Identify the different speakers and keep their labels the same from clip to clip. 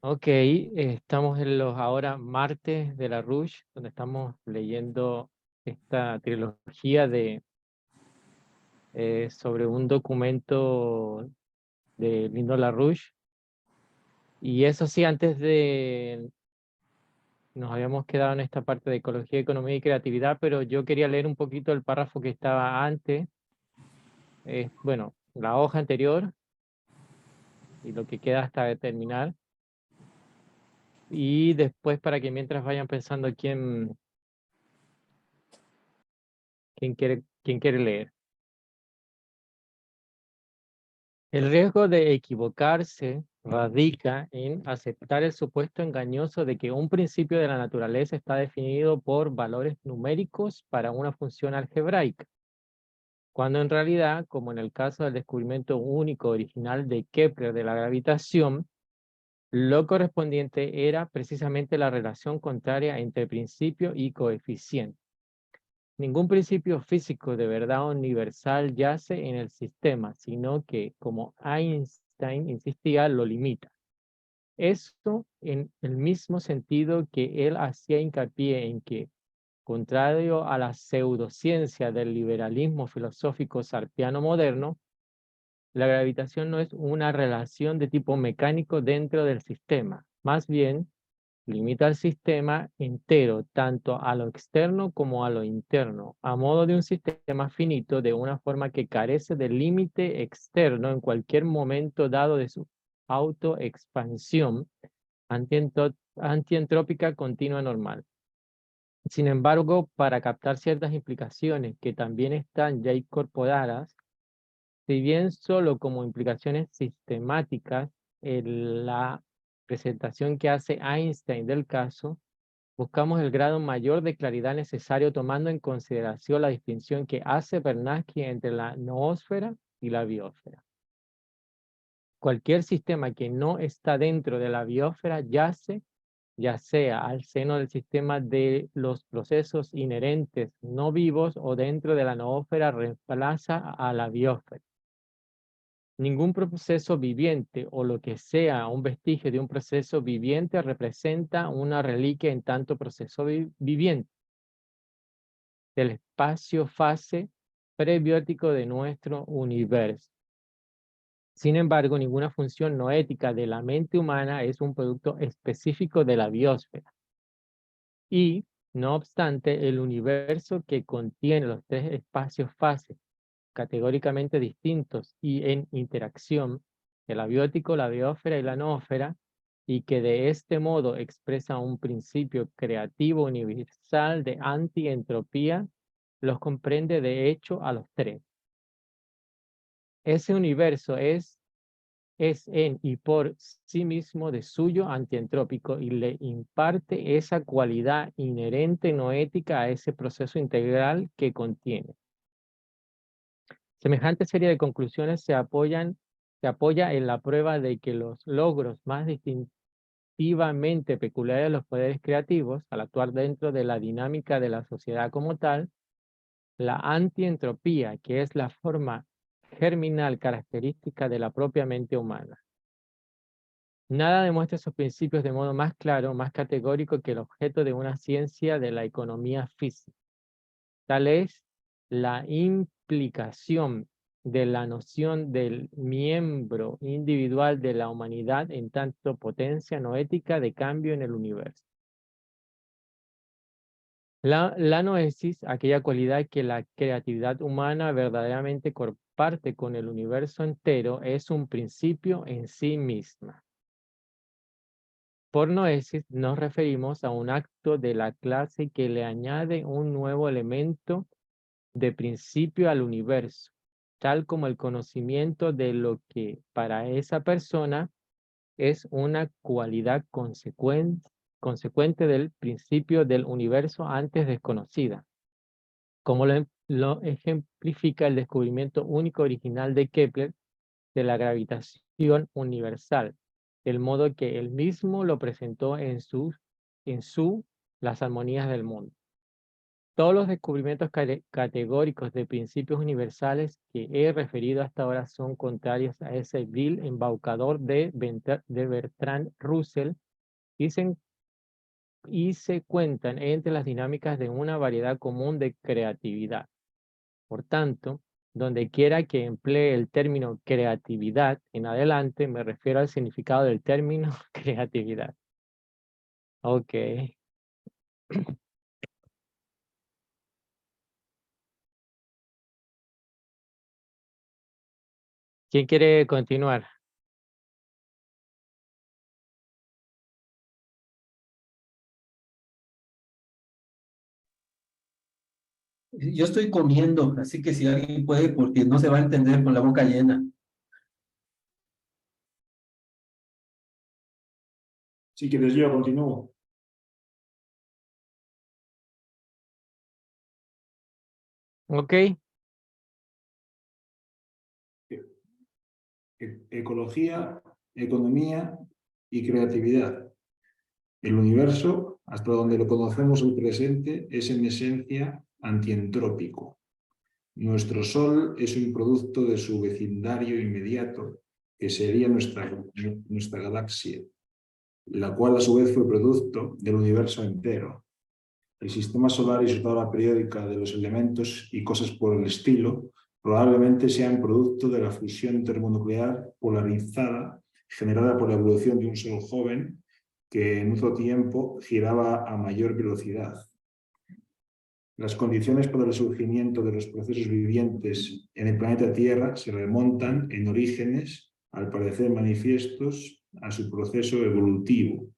Speaker 1: Ok, estamos en los ahora martes de la Rush, donde estamos leyendo esta trilogía sobre un documento de Lino LaRouche. Y eso sí, nos habíamos quedado en esta parte de ecología, economía y creatividad, pero yo quería leer un poquito el párrafo que estaba antes, bueno, la hoja anterior y lo que queda hasta terminar. Y después para que mientras vayan pensando quién quiere leer. El riesgo de equivocarse radica en aceptar el supuesto engañoso de que un principio de la naturaleza está definido por valores numéricos para una función algebraica, cuando en realidad, como en el caso del descubrimiento único original de Kepler de la gravitación, lo correspondiente era precisamente la relación contraria entre principio y coeficiente. Ningún principio físico de verdad universal yace en el sistema, sino que, como Einstein insistía, lo limita. Esto en el mismo sentido que él hacía hincapié en que, contrario a la pseudociencia del liberalismo filosófico sartreano moderno, la gravitación no es una relación de tipo mecánico dentro del sistema. Más bien, limita al sistema entero, tanto a lo externo como a lo interno, a modo de un sistema finito de una forma que carece de límite externo en cualquier momento dado de su autoexpansión antientrópica continua normal. Sin embargo, para captar ciertas implicaciones que también están ya incorporadas, si bien solo como implicaciones sistemáticas, en la presentación que hace Einstein del caso, buscamos el grado mayor de claridad necesario tomando en consideración la distinción que hace Bernanke entre la noósfera y la biosfera. Cualquier sistema que no está dentro de la biosfera yace, ya sea al seno del sistema de los procesos inherentes no vivos o dentro de la noósfera reemplaza a la biosfera. Ningún proceso viviente o lo que sea un vestigio de un proceso viviente representa una reliquia en tanto proceso viviente del espacio-fase prebiótico de nuestro universo. Sin embargo, ninguna función noética de la mente humana es un producto específico de la biosfera. Y, no obstante, el universo que contiene los tres espacios-fases categóricamente distintos y en interacción, el abiótico, la biosfera y la noósfera, y que de este modo expresa un principio creativo universal de antientropía, los comprende de hecho a los tres. Ese universo es en y por sí mismo de suyo antientrópico y le imparte esa cualidad inherente noética a ese proceso integral que contiene. Semejante serie de conclusiones se apoya en la prueba de que los logros más distintivamente peculiares de los poderes creativos, al actuar dentro de la dinámica de la sociedad como tal, la antientropía, que es la forma germinal característica de la propia mente humana. Nada demuestra esos principios de modo más claro, más categórico que el objeto de una ciencia de la economía física. Tal es la implicación de la noción del miembro individual de la humanidad en tanto potencia noética de cambio en el universo. La noesis, aquella cualidad que la creatividad humana verdaderamente comparte con el universo entero, es un principio en sí misma. Por noesis nos referimos a un acto de la clase que le añade un nuevo elemento de principio al universo, tal como el conocimiento de lo que para esa persona es una cualidad consecuente del principio del universo antes desconocida, como lo ejemplifica el descubrimiento único original de Kepler de la gravitación universal, del modo que él mismo lo presentó en su Las armonías del mundo. Todos los descubrimientos categóricos de principios universales que he referido hasta ahora son contrarios a ese vil embaucador de Bertrand Russell y se cuentan entre las dinámicas de una variedad común de creatividad. Por tanto, donde quiera que emplee el término creatividad en adelante, me refiero al significado del término creatividad. Ok. ¿Quién quiere continuar?
Speaker 2: Yo estoy comiendo, así que si alguien puede, porque no se va a entender con la boca llena.
Speaker 3: Si quieres yo continúo.
Speaker 1: Ok.
Speaker 3: Ecología, economía y creatividad. El universo, hasta donde lo conocemos el presente, es en esencia antientrópico. Nuestro Sol es un producto de su vecindario inmediato, que sería nuestra galaxia, la cual a su vez fue producto del universo entero. El sistema solar y su tabla periódica de los elementos y cosas por el estilo probablemente sean producto de la fusión termonuclear polarizada generada por la evolución de un sol joven que en otro tiempo giraba a mayor velocidad. Las condiciones para el surgimiento de los procesos vivientes en el planeta Tierra se remontan en orígenes, al parecer manifiestos, a su proceso evolutivo.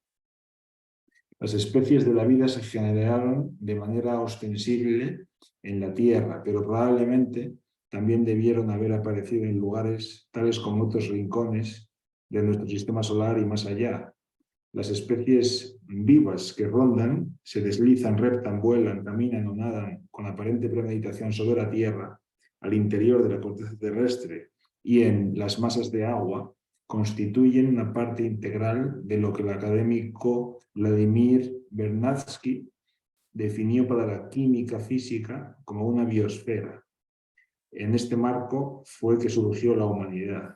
Speaker 3: Las especies de la vida se generaron de manera ostensible en la Tierra, pero probablemente también debieron haber aparecido en lugares tales como otros rincones de nuestro sistema solar y más allá. Las especies vivas que rondan, se deslizan, reptan, vuelan, caminan o nadan con aparente premeditación sobre la Tierra, al interior de la corteza terrestre y en las masas de agua, constituyen una parte integral de lo que el académico Vladimir Vernadsky definió para la química física como una biosfera. En este marco fue que surgió la humanidad.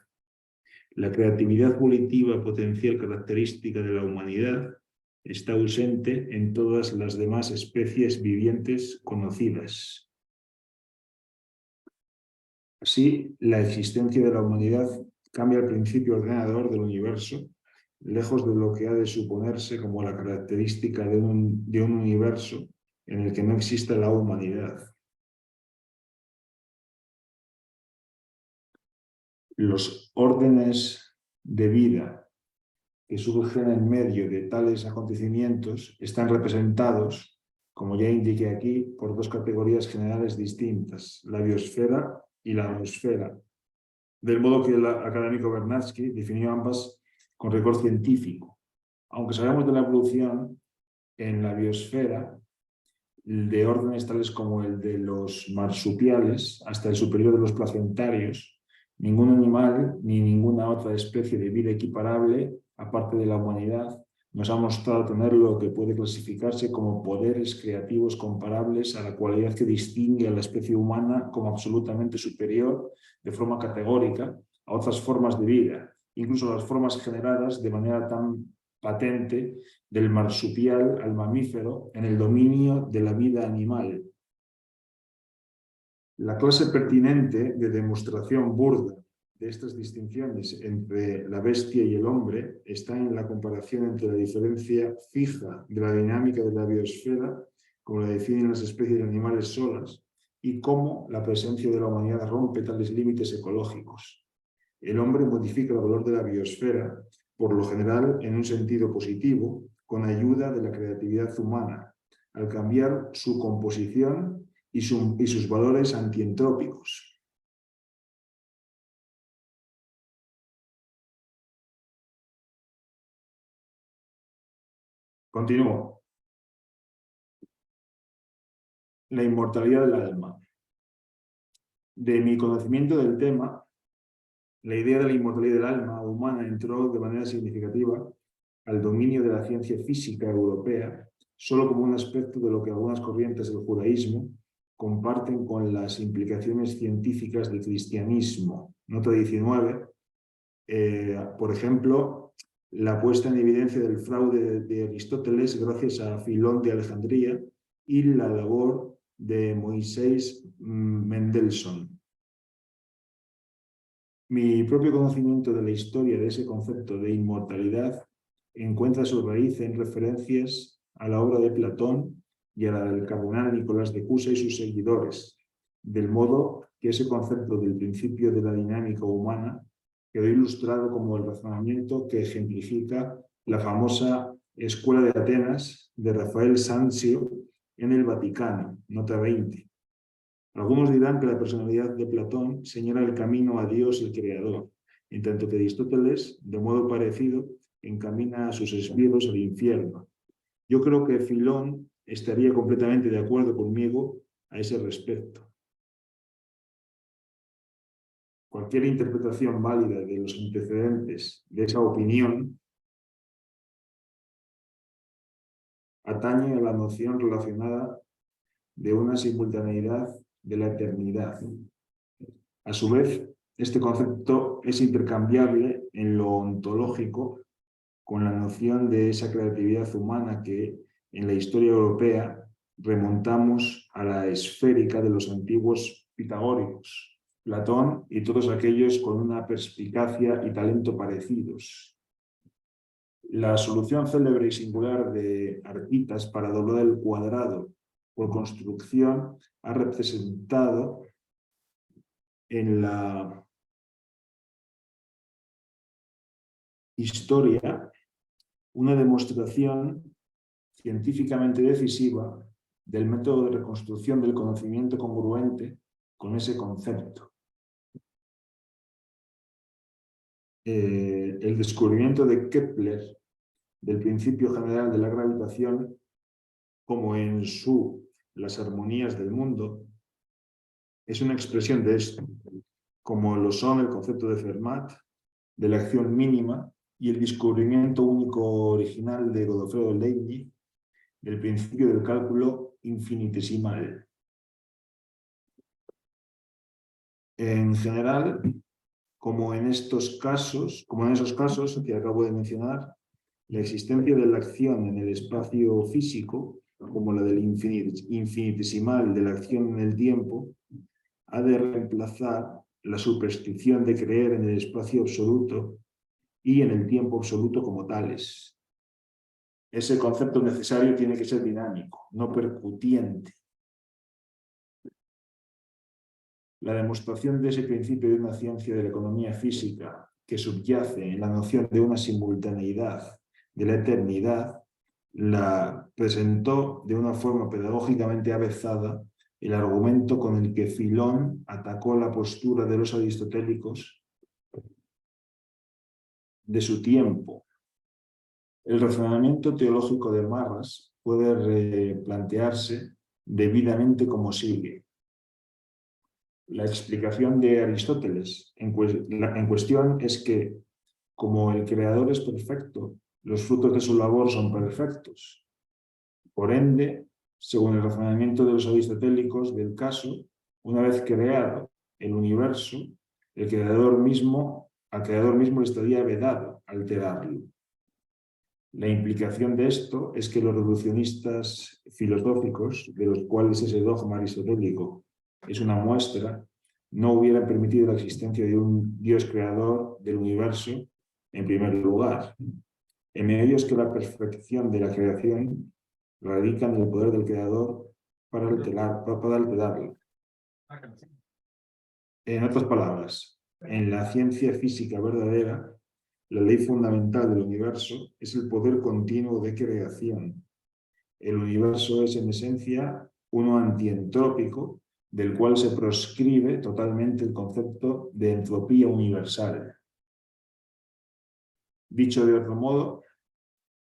Speaker 3: La creatividad volitiva potencial característica de la humanidad está ausente en todas las demás especies vivientes conocidas. Así, la existencia de la humanidad cambia el principio ordenador del universo, lejos de lo que ha de suponerse como la característica de un universo en el que no exista la humanidad. Los órdenes de vida que surgen en medio de tales acontecimientos están representados, como ya indiqué aquí, por dos categorías generales distintas, la biosfera y la noosfera, del modo que el académico Vernadsky definió ambas con rigor científico. Aunque sabemos de la evolución en la biosfera, de órdenes tales como el de los marsupiales hasta el superior de los placentarios, ningún animal ni ninguna otra especie de vida equiparable, aparte de la humanidad, nos ha mostrado tener lo que puede clasificarse como poderes creativos comparables a la cualidad que distingue a la especie humana como absolutamente superior, de forma categórica, a otras formas de vida, incluso a las formas generadas de manera tan patente del marsupial al mamífero en el dominio de la vida animal. La clase pertinente de demostración burda de estas distinciones entre la bestia y el hombre está en la comparación entre la diferencia fija de la dinámica de la biosfera, como la definen las especies animales solas, y cómo la presencia de la humanidad rompe tales límites ecológicos. El hombre modifica el valor de la biosfera, por lo general en un sentido positivo, con ayuda de la creatividad humana, al cambiar su composición y sus valores antientrópicos. Continúo. La inmortalidad del alma. De mi conocimiento del tema, la idea de la inmortalidad del alma humana entró de manera significativa al dominio de la ciencia física europea, solo como un aspecto de lo que algunas corrientes del judaísmo comparten con las implicaciones científicas del cristianismo. Nota 19, por ejemplo, la puesta en evidencia del fraude de Aristóteles gracias a Filón de Alejandría y la labor de Moisés Mendelssohn. Mi propio conocimiento de la historia de ese concepto de inmortalidad encuentra su raíz en referencias a la obra de Platón y a la del cardenal Nicolás de Cusa y sus seguidores, del modo que ese concepto del principio de la dinámica humana quedó ilustrado como el razonamiento que ejemplifica la famosa Escuela de Atenas de Rafael Sanzio en el Vaticano, nota 20. Algunos dirán que la personalidad de Platón señala el camino a Dios el Creador, en tanto que Aristóteles, de modo parecido, encamina a sus esbirros al infierno. Yo creo que Filón estaría completamente de acuerdo conmigo a ese respecto. Cualquier interpretación válida de los antecedentes de esa opinión atañe a la noción relacionada de una simultaneidad de la eternidad. A su vez, este concepto es intercambiable en lo ontológico con la noción de esa creatividad humana que en la historia europea remontamos a la esférica de los antiguos pitagóricos, Platón y todos aquellos con una perspicacia y talento parecidos. La solución célebre y singular de Arquitas para doblar el cuadrado por construcción ha representado en la historia una demostración científicamente decisiva del método de reconstrucción del conocimiento congruente con ese concepto. El descubrimiento de Kepler del principio general de la gravitación, como en Las armonías del mundo, es una expresión de esto, como lo son el concepto de Fermat, de la acción mínima, y el descubrimiento único original de Godofredo Leibniz del principio del cálculo infinitesimal. En general, como en esos casos que acabo de mencionar, la existencia de la acción en el espacio físico, como la del infinitesimal de la acción en el tiempo, ha de reemplazar la superstición de creer en el espacio absoluto y en el tiempo absoluto como tales. Ese concepto necesario tiene que ser dinámico, no percutiente. La demostración de ese principio de una ciencia de la economía física que subyace en la noción de una simultaneidad de la eternidad la presentó de una forma pedagógicamente avezada el argumento con el que Filón atacó la postura de los aristotélicos de su tiempo. El razonamiento teológico de Marras puede replantearse debidamente como sigue. La explicación de Aristóteles en cuestión es que, como el creador es perfecto, los frutos de su labor son perfectos. Por ende, según el razonamiento de los aristotélicos del caso, una vez creado el universo, al creador mismo le estaría vedado alterarlo. La implicación de esto es que los reduccionistas filosóficos, de los cuales ese dogma aristotélico es una muestra, no hubieran permitido la existencia de un Dios creador del universo en primer lugar. En medio es que la perfección de la creación radica en el poder del creador para alterarla. En otras palabras, en la ciencia física verdadera, la ley fundamental del universo es el poder continuo de creación. El universo es en esencia uno antientrópico, del cual se proscribe totalmente el concepto de entropía universal. Dicho de otro modo,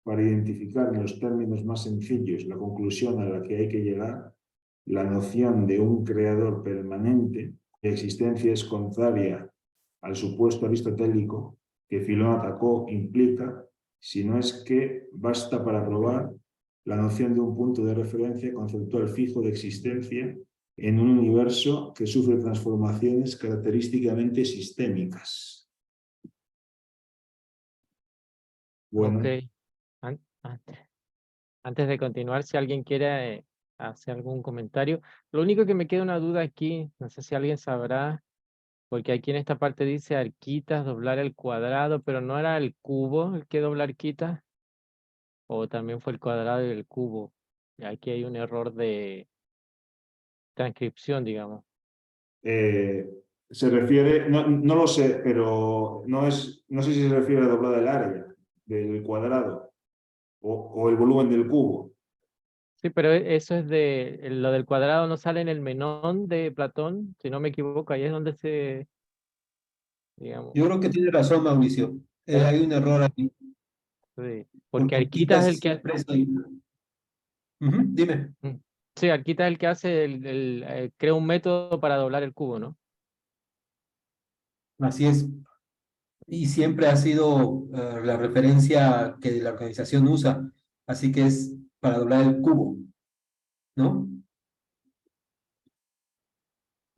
Speaker 3: para identificar en los términos más sencillos la conclusión a la que hay que llegar, la noción de un creador permanente, cuya existencia es contraria al supuesto aristotélico que Filón atacó, implica, si no es que basta para probar, la noción de un punto de referencia conceptual fijo de existencia en un universo que sufre transformaciones característicamente sistémicas. Bueno,
Speaker 1: Ok. Antes de continuar, si alguien quiere hacer algún comentario. Lo único que me queda una duda aquí, no sé si alguien sabrá, porque aquí en esta parte dice arquitas, doblar el cuadrado, pero no era el cubo el que dobla arquitas, o también fue el cuadrado y el cubo. Y aquí hay un error de transcripción, digamos.
Speaker 3: se refiere, no lo sé, pero no sé si se refiere a doblar el área del cuadrado o el volumen del cubo.
Speaker 1: Sí, pero eso es lo del cuadrado no sale en el Menón de Platón, si no me equivoco, ahí es donde se, digamos,
Speaker 2: Yo creo que tiene razón, Mauricio. Hay un error aquí,
Speaker 1: sí, porque
Speaker 2: porque
Speaker 1: Arquita es el
Speaker 2: quitas
Speaker 1: que,
Speaker 2: siempre eso. Dime.
Speaker 1: mm, sí, Arquita es el que hace crea un método para doblar el cubo, ¿no?
Speaker 2: Así es. Y siempre ha sido la referencia que la organización usa. Así que es para doblar el cubo, ¿no?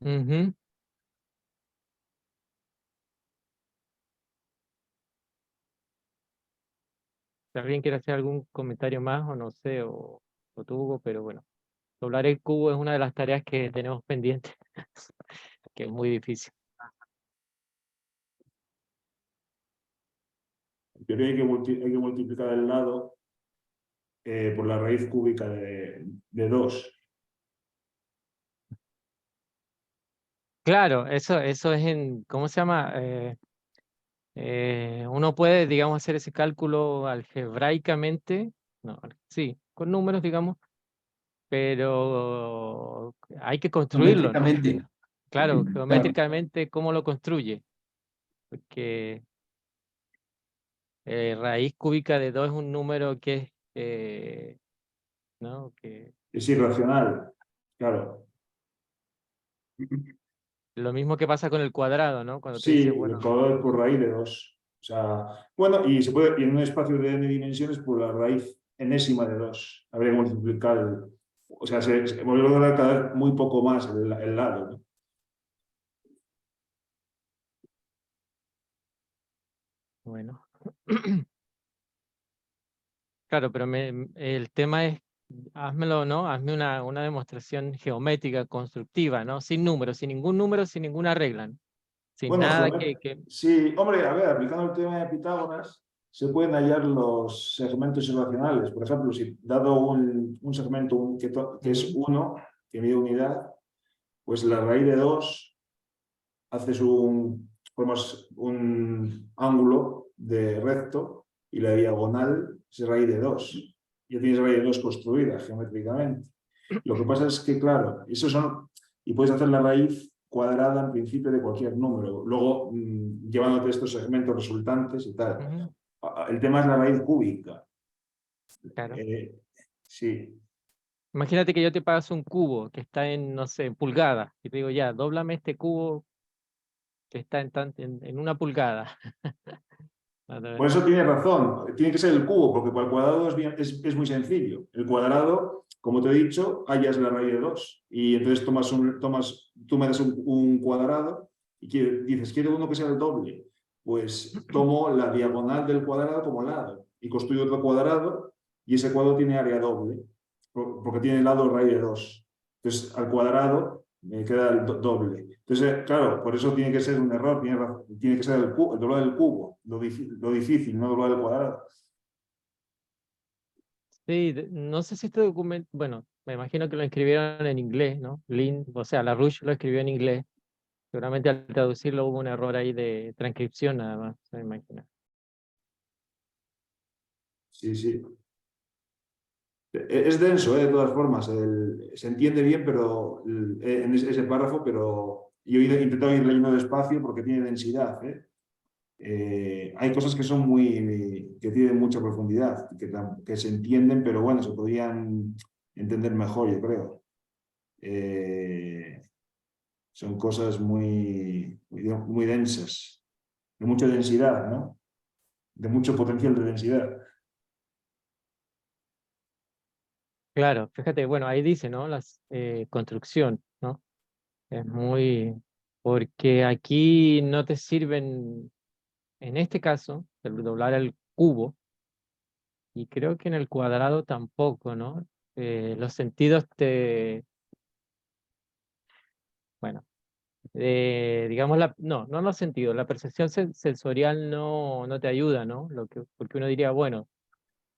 Speaker 1: Ujú. Si alguien quiere hacer algún comentario más o no sé, o tú, Hugo, pero bueno, doblar el cubo es una de las tareas que tenemos pendientes, que es muy difícil.
Speaker 3: En teoría hay que multiplicar el lado por la raíz cúbica de 2.
Speaker 1: Claro, eso es ¿cómo se llama? Uno puede, digamos, hacer ese cálculo algebraicamente, no, sí, con números, digamos, pero hay que construirlo, ¿no?
Speaker 2: Geométricamente.
Speaker 1: Claro,
Speaker 2: Claro.
Speaker 1: geométricamente, ¿cómo lo construye? Porque raíz cúbica de 2 es un número que es, ¿no? Que
Speaker 3: Es irracional, claro.
Speaker 1: lo mismo que pasa con el cuadrado, ¿no? Cuando te
Speaker 3: Sí,
Speaker 1: dice,
Speaker 3: el
Speaker 1: bueno,
Speaker 3: cuadrado por raíz de 2. O sea, bueno, y se puede, y en un espacio de n dimensiones, por la raíz enésima de 2. Habría que multiplicar o sea, se vuelve a caer muy poco más el lado, ¿no?
Speaker 1: bueno. Claro, pero el tema es, házmelo, ¿no? Hazme una demostración geométrica, constructiva, ¿no? Sin números, sin ningún número, sin ninguna regla, ¿no? Sin
Speaker 3: Bueno,
Speaker 1: nada que...
Speaker 3: sí, hombre, a ver, aplicando el tema de Pitágoras, se pueden hallar los segmentos irracionales. Por ejemplo, si dado un segmento que es
Speaker 1: Ujú.
Speaker 3: 1, que mide unidad, pues la raíz de 2 haces formas un ángulo de recto y la diagonal es raíz de 2. Ya tienes raíz de 2 construida geométricamente. Lo que pasa es que, claro, y puedes hacer la raíz cuadrada en principio de cualquier número, luego llevándote estos segmentos resultantes y tal.
Speaker 1: Ujú.
Speaker 3: El tema es la raíz cúbica.
Speaker 1: Claro.
Speaker 3: Sí,
Speaker 1: Imagínate que yo te paso un cubo que está en, no sé, en pulgadas, y te digo, ya, dóblame este cubo que está en una pulgada.
Speaker 3: por eso tiene razón, tiene que ser el cubo, porque para el cuadrado es muy sencillo. El cuadrado, como te he dicho, hallas la raíz de 2. Y entonces tú me das un cuadrado y dices, quiero uno que sea el doble. Pues tomo la diagonal del cuadrado como lado y construyo otro cuadrado y ese cuadrado tiene área doble, porque tiene lado raíz de 2. Entonces, al cuadrado me queda el doble. Entonces, claro, por eso tiene que ser un error, tiene que ser el doblar del cubo, lo difícil, no doblar el cuadrado.
Speaker 1: Sí, no sé si este documento, bueno, me imagino que lo escribieron en inglés, ¿no? O sea, LaRouche lo escribió en inglés. Seguramente al traducirlo hubo un error ahí de transcripción nada más, se me imagina.
Speaker 3: Sí, sí. Es denso, de todas formas. Se entiende bien pero en ese párrafo, pero yo he intentado ir leyendo despacio porque tiene densidad. Hay cosas que son que tienen mucha profundidad, que se entienden, pero bueno, se podrían entender mejor, yo creo. Son cosas muy densas, de mucha densidad, ¿no? De mucho potencial de densidad.
Speaker 1: Claro, fíjate, bueno, ahí dice, ¿no? Construcción, ¿no? Es muy... Porque aquí no te sirven, en este caso, el doblar el cubo, y creo que en el cuadrado tampoco, ¿no? Los sentidos bueno, digamos, no los sentidos, la percepción sensorial no te ayuda, ¿no? Porque uno diría, bueno,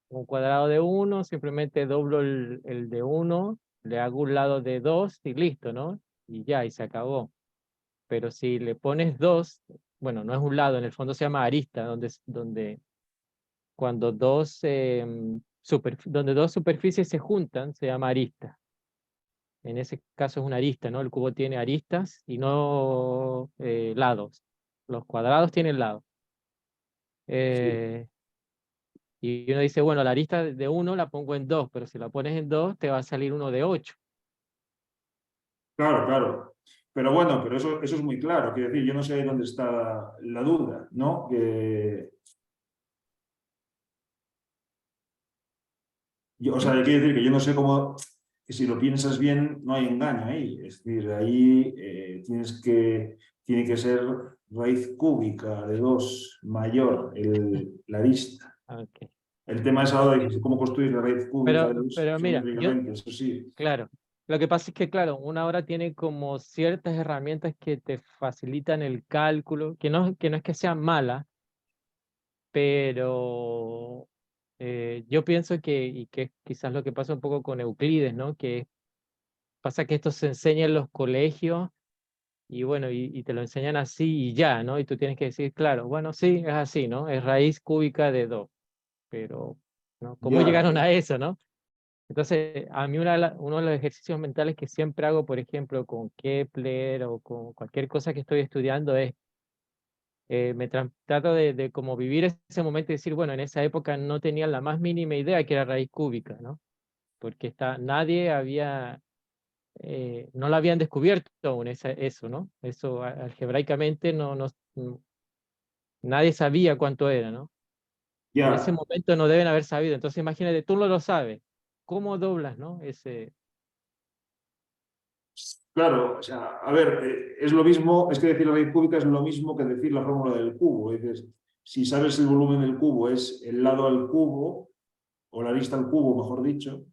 Speaker 1: un cuadrado de 1, simplemente doblo el de 1, le hago un lado de 2 y listo, ¿no? Y ya, y se acabó. Pero si le pones 2, bueno, no es un lado, en el fondo se llama arista, donde cuando donde dos superficies se juntan, se llama arista. En ese caso es una arista, ¿no? El cubo tiene aristas y no lados. Los cuadrados tienen lados.
Speaker 3: Sí.
Speaker 1: Eh, y uno dice, bueno, la arista de 1 la pongo en 2, pero si la pones en 2 te va a salir uno de 8.
Speaker 3: Claro, claro. Pero bueno, pero eso es muy claro. Quiero decir, yo no sé dónde está la duda, ¿no? O sea, quiero decir que yo no sé cómo, que si lo piensas bien, no hay engaño ahí. Es decir, ahí tiene que ser raíz cúbica de 2 mayor la arista.
Speaker 1: Okay.
Speaker 3: El tema es ahora de cómo construir la raíz cúbica de 2
Speaker 1: Pero mira,
Speaker 3: geométricamente, eso sí.
Speaker 1: claro, lo que pasa es que, claro, una ahora tiene como ciertas herramientas que te facilitan el cálculo, que no es que sean malas, pero yo pienso y que es quizás lo que pasa un poco con Euclides, ¿no? Que pasa que esto se enseña en los colegios y bueno, y te lo enseñan así y ya, ¿no? Y tú tienes que decir, claro, bueno, sí, es así, ¿no? Es raíz cúbica de 2, pero, ¿no? ¿Cómo
Speaker 3: Ya,
Speaker 1: llegaron a eso, no? Entonces, a mí uno de los ejercicios mentales que siempre hago, por ejemplo, con Kepler o con cualquier cosa que estoy estudiando es, trato de como vivir ese momento y decir, bueno, en esa época no tenía la más mínima idea que era raíz cúbica, ¿no? Porque nadie no lo habían descubierto aún eso, ¿no? Eso algebraicamente nadie sabía cuánto era, ¿no? En ese
Speaker 3: ya.
Speaker 1: momento no deben haber sabido. Entonces imagínate, tú no lo sabes. ¿Cómo doblas, no?
Speaker 3: Claro, o sea, a ver, es lo mismo, es que decir la raíz cúbica es lo mismo que decir la fórmula del cubo. Dices, si sabes el volumen del cubo es el lado al cubo, o la arista al cubo, mejor dicho,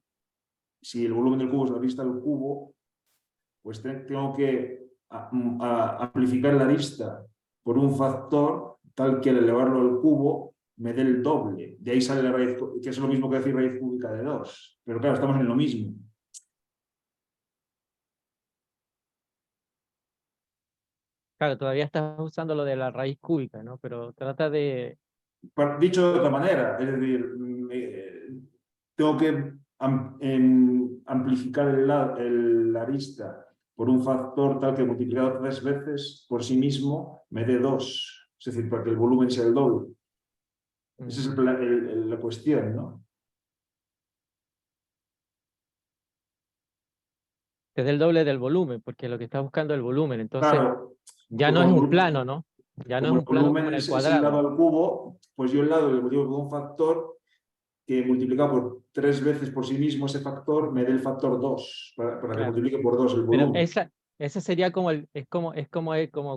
Speaker 3: si el volumen del cubo es la arista al cubo, pues tengo que amplificar la arista por un factor tal que al elevarlo al cubo me dé el doble. De ahí sale la raíz, que es lo mismo que decir raíz cúbica de 2. Pero claro, estamos en lo mismo.
Speaker 1: Claro, todavía estás usando lo de la raíz cúbica, ¿no? Pero trata de...
Speaker 3: Dicho de otra manera, es decir, tengo que amplificar la arista por un factor tal que multiplicado 3 veces por sí mismo me dé 2. Es decir, para que el volumen sea el doble. Esa es la cuestión, ¿no?
Speaker 1: Te dé el doble del volumen, porque lo que estás buscando es el volumen. Entonces,
Speaker 3: Claro,
Speaker 1: ya no es un
Speaker 3: como,
Speaker 1: plano, ¿no? Ya no es
Speaker 3: como el
Speaker 1: un plano como
Speaker 3: volumen
Speaker 1: en el
Speaker 3: es el lado
Speaker 1: cuadrado.
Speaker 3: al cubo, pues yo el lado le multiplico con un factor que multiplicado por 3 veces por sí mismo ese factor me dé el factor 2 para que
Speaker 1: Claro.
Speaker 3: multiplique por 2 el
Speaker 1: Pero
Speaker 3: volumen.
Speaker 1: esa sería como como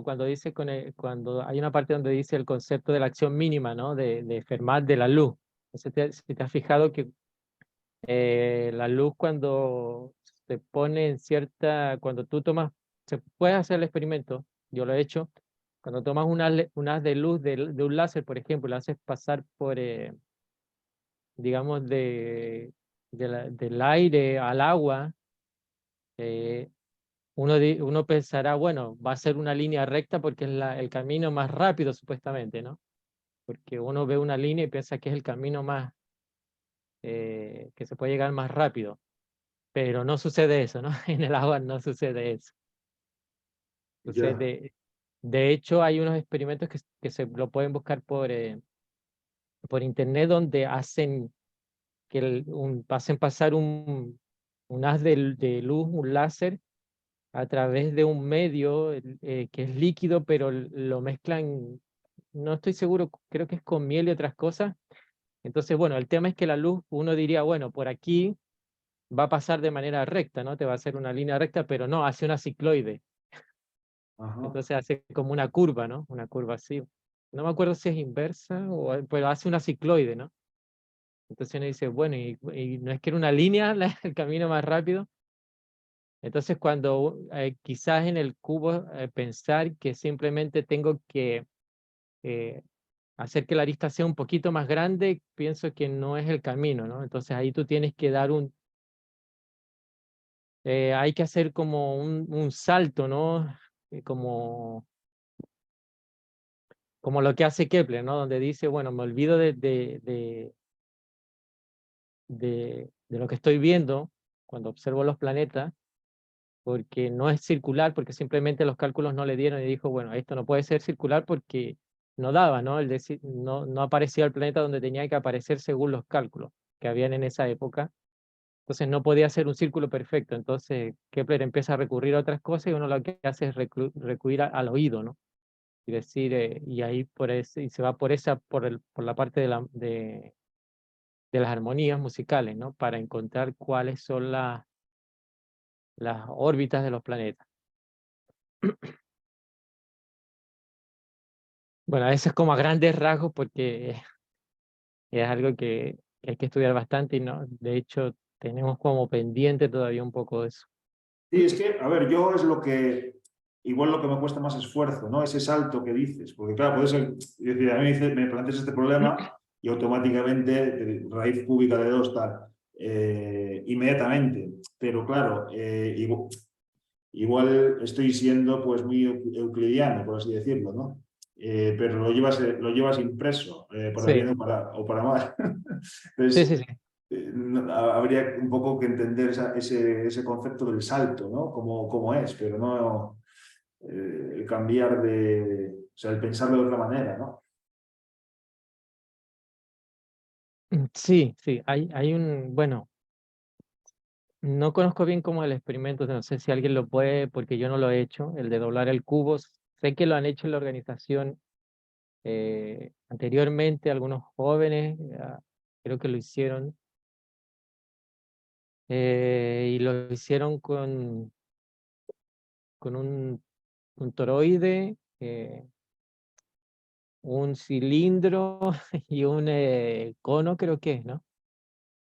Speaker 1: cuando dice cuando hay una parte donde dice el concepto de la acción mínima, ¿no? De Fermat de la luz. Entonces, si te has fijado que la luz cuando se pone en cuando tú tomas, se puede hacer el experimento, yo lo he hecho, cuando tomas un haz de luz de un láser, por ejemplo, lo haces pasar por, digamos, del aire al agua, eh, uno pensará, bueno, va a ser una línea recta porque es el camino más rápido, supuestamente, ¿no? Porque uno ve una línea y piensa que es el camino que se puede llegar más rápido. Pero no sucede eso, ¿no? En el agua no sucede eso.
Speaker 3: Ya.
Speaker 1: De hecho, hay unos experimentos que se lo pueden buscar por internet donde hacen pasar un haz de luz, un láser, a través de un medio que es líquido, pero lo mezclan, no estoy seguro, creo que es con miel y otras cosas. Entonces, bueno, el tema es que la luz, uno diría, bueno, por aquí va a pasar de manera recta, ¿no? Te va a hacer una línea recta, pero no, hace una cicloide.
Speaker 3: Ajá.
Speaker 1: Entonces hace como una curva, ¿no? Una curva así. No me acuerdo si es inversa, pero hace una cicloide, ¿no? Entonces uno dice, bueno, y no es que era una línea el camino más rápido. Entonces cuando quizás en el cubo pensar que simplemente tengo que hacer que la arista sea un poquito más grande, pienso que no es el camino, ¿no? Entonces ahí tú tienes que dar hay que hacer como un salto, ¿no? Como lo que hace Kepler, ¿no? Donde dice, bueno, me olvido de lo que estoy viendo cuando observo los planetas, porque no es circular, porque simplemente los cálculos no le dieron y dijo, bueno, esto no puede ser circular porque no daba, ¿no? No aparecía el planeta donde tenía que aparecer según los cálculos que habían en esa época. Entonces no podía ser un círculo perfecto. Entonces Kepler empieza a recurrir a otras cosas y uno lo que hace es recurrir al oído, ¿no? Y decir, y ahí y se va por la parte de las armonías musicales, ¿no? Para encontrar cuáles son las órbitas de los planetas. Bueno, eso es como a grandes rasgos porque es algo que hay que estudiar bastante y no, de hecho tenemos como pendiente todavía un poco de eso.
Speaker 3: Sí, es que, a ver, yo es lo que, igual lo que me cuesta más esfuerzo, ¿no? Ese salto que dices, porque claro, puede ser, es decir, a mí me planteas este problema y automáticamente raíz cúbica de 2 tal, inmediatamente, pero claro, igual estoy siendo pues muy euclidiano, por así decirlo, ¿no? Pero lo llevas impreso, para
Speaker 1: Sí,
Speaker 3: bien o para mal.
Speaker 1: sí,
Speaker 3: Entonces,
Speaker 1: sí, sí.
Speaker 3: habría un poco que entender ese concepto del salto, ¿no? Cómo es, pero no el cambiar o sea, el pensarlo de otra manera, ¿no?
Speaker 1: Sí, sí, hay bueno, no conozco bien cómo el experimento, no sé si alguien lo puede, porque yo no lo he hecho, el de doblar el cubo. Sé que lo han hecho en la organización anteriormente, algunos jóvenes, creo que lo hicieron, y lo hicieron con un toroide, un cilindro y un cono, creo que es, ¿no?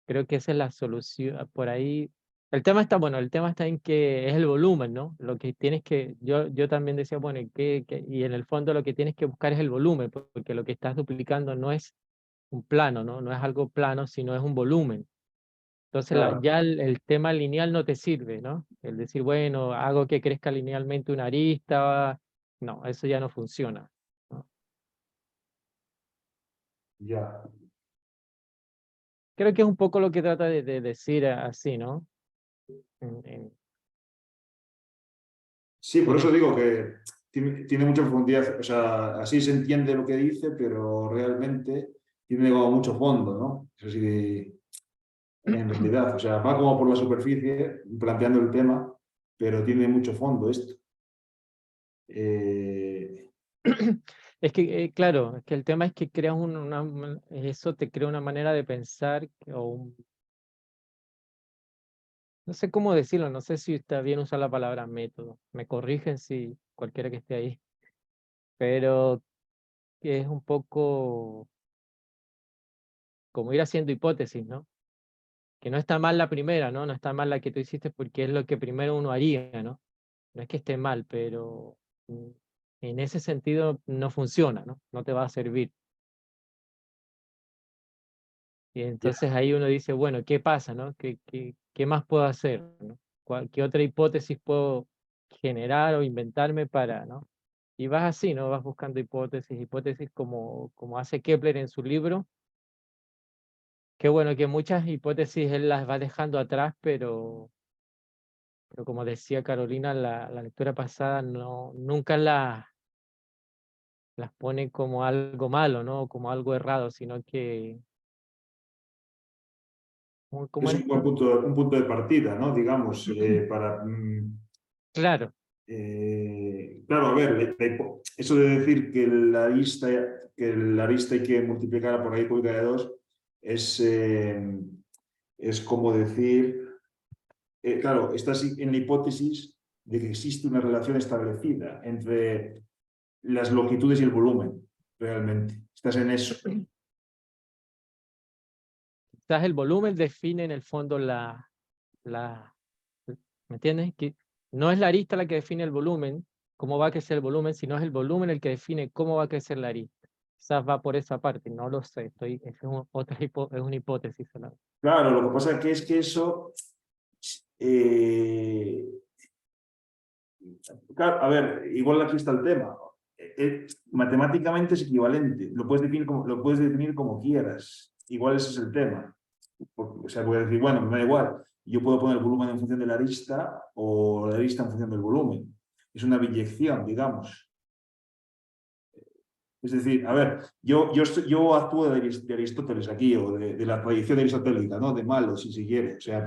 Speaker 1: Creo que esa es la solución. Por ahí, el tema está, bueno, el tema está en que es el volumen, ¿no? Lo que tienes yo también decía, bueno, y en el fondo lo que tienes que buscar es el volumen, porque lo que estás duplicando no es un plano, ¿no? No es algo plano, sino es un volumen. Entonces
Speaker 3: Claro,
Speaker 1: ya el tema lineal no te sirve, ¿no? El decir, bueno, hago que crezca linealmente una arista, no, eso ya no funciona, ¿no?
Speaker 3: ya.
Speaker 1: Creo que es un poco lo que trata de decir así, ¿no? En- en-
Speaker 3: Sí, por eso
Speaker 1: tiene,
Speaker 3: digo que tiene mucha profundidad, o sea, así se entiende lo que dice, pero realmente tiene como mucho fondo, ¿no? Eso sí, en realidad, o sea, va como por la superficie planteando el tema, pero tiene mucho fondo esto. Eh,
Speaker 1: Es que, claro, es que el tema es que creas eso te crea una manera de pensar, no sé cómo decirlo, no sé si está bien usar la palabra método, me corrigen si cualquiera que esté ahí, pero que es un poco como ir haciendo hipótesis, ¿no? Que no está mal la primera, ¿no? No está mal la que tú hiciste porque es lo que primero uno haría, ¿no? No es que esté mal, pero mm, en ese sentido no funciona, ¿no? No te va a servir. Y
Speaker 3: ya,
Speaker 1: entonces ahí uno dice, bueno, ¿qué pasa, no? ¿Qué más puedo hacer, no? ¿Qué otra hipótesis puedo generar o inventarme para, ¿no? Y vas así, ¿no? Vas buscando hipótesis como hace Kepler en su libro. Qué bueno que muchas hipótesis él las va dejando atrás, pero como decía Carolina, la lectura pasada nunca las pone como algo malo, ¿no? Como algo errado, sino que, ¿cómo
Speaker 3: es
Speaker 1: era?
Speaker 3: un punto de partida, ¿no? Digamos, para...
Speaker 1: Claro,
Speaker 3: claro, a ver, eso de decir que la arista hay que multiplicar por ahí cúbica de 2 es como decir claro, estás en la hipótesis de que existe una relación establecida entre las longitudes y el volumen, realmente. Estás en eso.
Speaker 1: Quizás el volumen define en el fondo ¿me entiendes? Que no es la arista la que define el volumen, cómo va a crecer el volumen, sino es el volumen el que define cómo va a crecer la arista. Quizás va por esa parte, no lo sé, es una hipótesis solamente.
Speaker 3: Claro, lo que pasa es que eso... claro, a ver, igual aquí está el tema. Matemáticamente es equivalente, lo puedes definir como quieras. Igual ese es el tema. O sea, puedes decir, bueno, me da igual, yo puedo poner el volumen en función de la arista o la arista en función del volumen. Es una biyección, digamos. Es decir, a ver, yo actúo de Aristóteles aquí, o de la tradición aristotélica, ¿no? De Malo, si se quiere. O sea,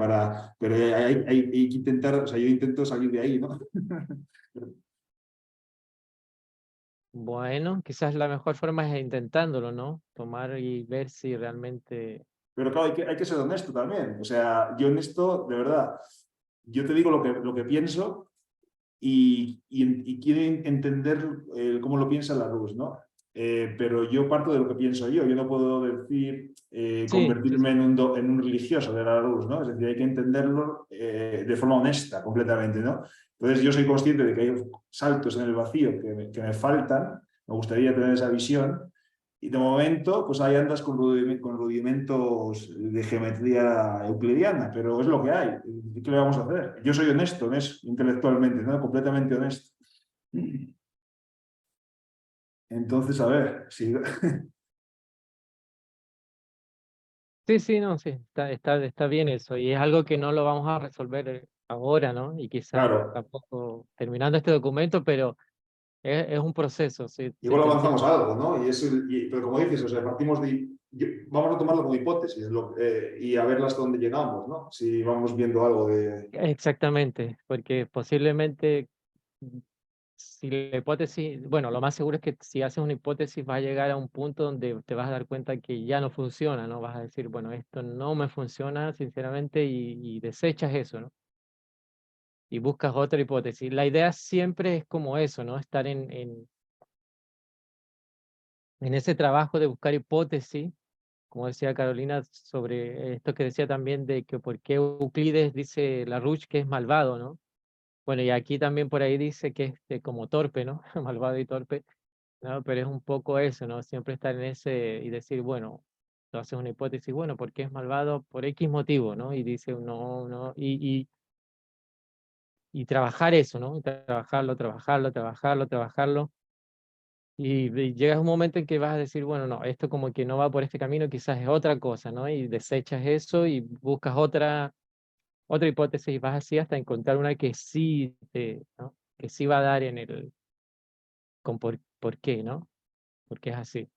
Speaker 3: pero hay que intentar, o sea, yo intento salir de ahí, ¿no?
Speaker 1: Bueno, quizás la mejor forma es intentándolo, ¿no? Tomar y ver si realmente...
Speaker 3: Pero claro, hay que ser honesto también. O sea, yo en esto, de verdad, yo te digo lo que pienso y quiero entender cómo lo piensa Larousse, ¿no? Pero yo parto de lo que pienso yo. Yo no puedo decir convertirme en un religioso de Larousse, ¿no? Es decir, hay que entenderlo de forma honesta, completamente, ¿no? Entonces yo soy consciente de que hay saltos en el vacío que me faltan. Me gustaría tener esa visión. Y de momento, pues ahí andas con rudimentos de geometría euclidiana, pero es lo que hay. ¿Qué le vamos a hacer? Yo soy honesto intelectualmente, ¿no? Completamente honesto. Entonces, a ver, si...
Speaker 1: Sí, no, sí, está bien eso. Y es algo que no lo vamos a resolver ahora, ¿no? Y quizás
Speaker 3: Claro,
Speaker 1: tampoco terminando este documento, pero es un proceso, sí,
Speaker 3: igual
Speaker 1: te entiendo.
Speaker 3: avanzamos a algo, ¿no? Pero como dices, o sea, vamos a tomarlo como hipótesis y a ver hasta dónde llegamos, ¿no? Si vamos viendo algo de...
Speaker 1: Exactamente, porque posiblemente si la hipótesis, bueno, lo más seguro es que si haces una hipótesis vas a llegar a un punto donde te vas a dar cuenta que ya no funciona, ¿no? Vas a decir, bueno, esto no me funciona, sinceramente, y desechas eso, ¿no? Y buscas otra hipótesis. La idea siempre es como eso, ¿no? Estar en ese trabajo de buscar hipótesis, como decía Carolina, sobre esto que decía también de que por qué Euclides dice Larouche que es malvado, ¿no? Bueno, y aquí también por ahí dice que es como torpe, ¿no? Malvado y torpe, ¿no? Pero es un poco eso, ¿no? Siempre estar en ese y decir, bueno, tú haces una hipótesis, bueno, ¿por qué es malvado? Por X motivo, ¿no? Y dice, no, no, y trabajar eso, ¿no? Y trabajarlo. Y llegas a un momento en que vas a decir, bueno, no, esto como que no va por este camino, quizás es otra cosa, ¿no? Y desechas eso y buscas otra hipótesis y vas así hasta encontrar una que sí, ¿no? Que sí va a dar con por qué, ¿no? Porque es así.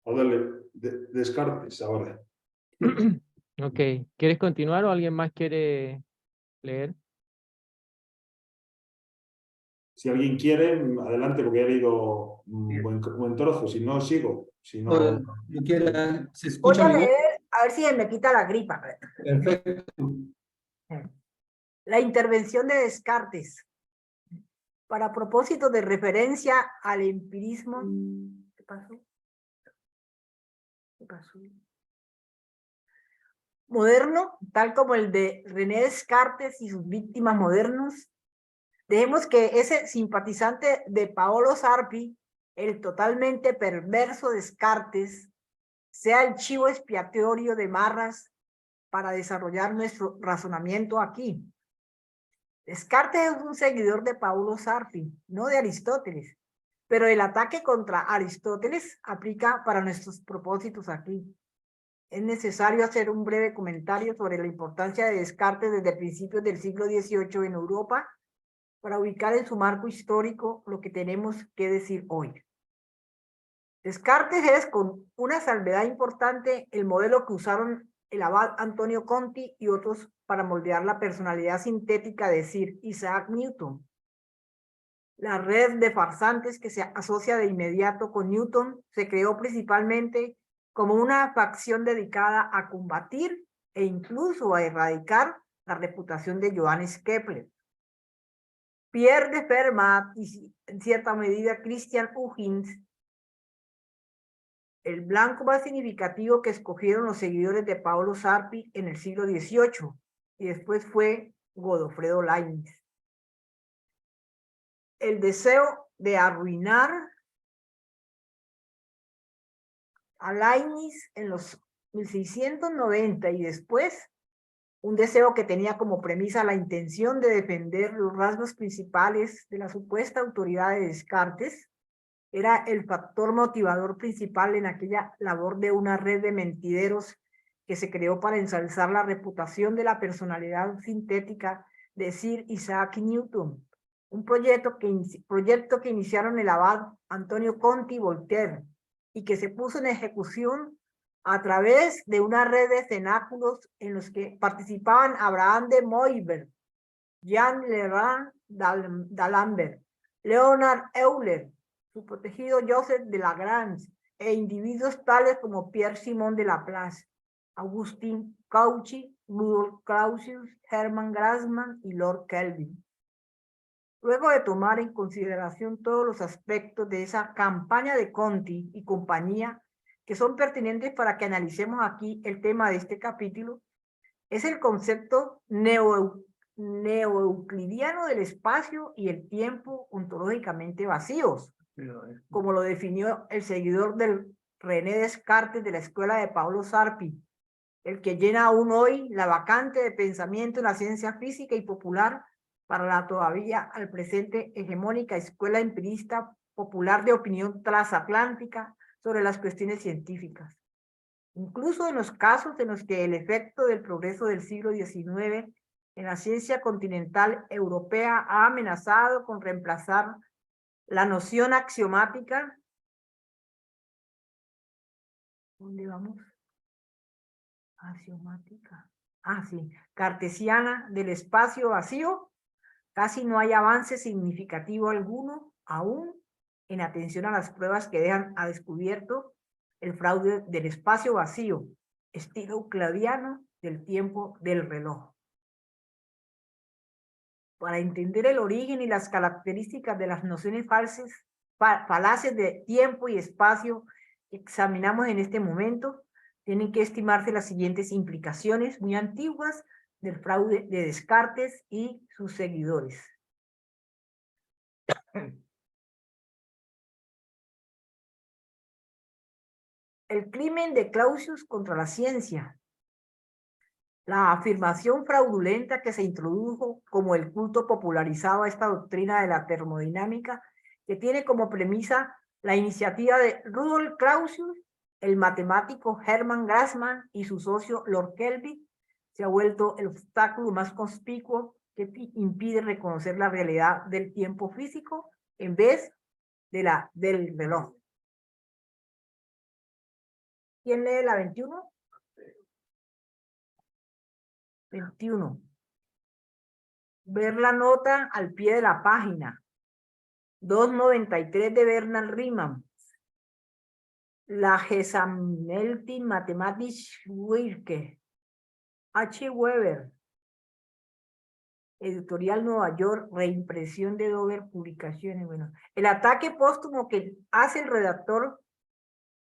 Speaker 3: Joder, Descartes ahora.
Speaker 1: Ok, ¿quieres continuar o alguien más quiere leer?
Speaker 3: Si alguien quiere, adelante, porque he leído un buen trozo. Si no, sigo. Si no...
Speaker 2: Yo quiera, ¿se
Speaker 4: Voy
Speaker 2: escucha
Speaker 4: a
Speaker 2: mi voz?
Speaker 4: leer, a ver si me quita la gripa.
Speaker 2: Perfecto.
Speaker 4: La intervención de Descartes. Para propósito de referencia al empirismo. ¿Qué pasó? ¿Qué pasó? Moderno, tal como el de René Descartes y sus víctimas modernos. Dejemos que ese simpatizante de Paolo Sarpi, el totalmente perverso Descartes, sea el chivo expiatorio de Marras para desarrollar nuestro razonamiento aquí. Descartes es un seguidor de Paulo Sarpi, no de Aristóteles, pero el ataque contra Aristóteles aplica para nuestros propósitos aquí. Es necesario hacer un breve comentario sobre la importancia de Descartes desde principios del siglo XVIII en Europa para ubicar en su marco histórico lo que tenemos que decir hoy. Descartes es, con una salvedad importante, el modelo que usaron el abad Antonio Conti y otros para moldear la personalidad sintética de Sir Isaac Newton. La red de farsantes que se asocia de inmediato con Newton se creó principalmente como una facción dedicada a combatir e incluso a erradicar la reputación de Johannes Kepler. Pierre de Fermat y en cierta medida Christian Huygens, el blanco más significativo que escogieron los seguidores de Paolo Sarpi en el siglo XVIII, y después fue Godofredo Leibniz. El deseo de arruinar a Leibniz en los 1690 y después un deseo que tenía como premisa la intención de defender los rasgos principales de la supuesta autoridad de Descartes, era el factor motivador principal en aquella labor de una red de mentideros que se creó para ensalzar la reputación de la personalidad sintética de Sir Isaac Newton, un proyecto que iniciaron el abad Antonio Conti y Voltaire, y que se puso en ejecución a través de una red de cenáculos en los que participaban Abraham de Moivre, Jean Lebrun d'Alembert, Leonard Euler, su protegido Joseph de Lagrange, e individuos tales como Pierre-Simon de Laplace, Augustin Cauchy, Rudolf Clausius, Hermann Grassmann y Lord Kelvin. Luego de tomar en consideración todos los aspectos de esa campaña de Conti y compañía que son pertinentes para que analicemos aquí el tema de este capítulo, es el concepto neoeuclidiano del espacio y el tiempo ontológicamente vacíos, como lo definió el seguidor del René Descartes de la escuela de Paolo Sarpi, el que llena aún hoy la vacante de pensamiento en la ciencia física y popular para la todavía al presente hegemónica escuela empirista popular de opinión transatlántica sobre las cuestiones científicas. Incluso en los casos en los que el efecto del progreso del siglo XIX en la ciencia continental europea ha amenazado con reemplazar la noción axiomática. ¿Dónde vamos? Axiomática. Sí, cartesiana del espacio vacío. Casi no hay avance significativo alguno, aún en atención a las pruebas que dejan a descubierto el fraude del espacio vacío, estilo euclidiano del tiempo del reloj. Para entender el origen y las características de las nociones falaces de tiempo y espacio que examinamos en este momento, tienen que estimarse las siguientes implicaciones muy antiguas del fraude de Descartes y sus seguidores. El crimen de Clausius contra la ciencia. La afirmación fraudulenta que se introdujo como el culto popularizado a esta doctrina de la termodinámica, que tiene como premisa la iniciativa de Rudolf Clausius, el matemático Hermann Grassmann y su socio Lord Kelvin, se ha vuelto el obstáculo más conspicuo que impide reconocer la realidad del tiempo físico en vez de la del reloj. ¿Quién lee la 21? 21. Ver la nota al pie de la página. 293 de Bernard Riemann. La Gesammelte Mathematische Werke. H. Weber. Editorial Nueva York, reimpresión de Dover Publicaciones. Bueno, el ataque póstumo que hace el redactor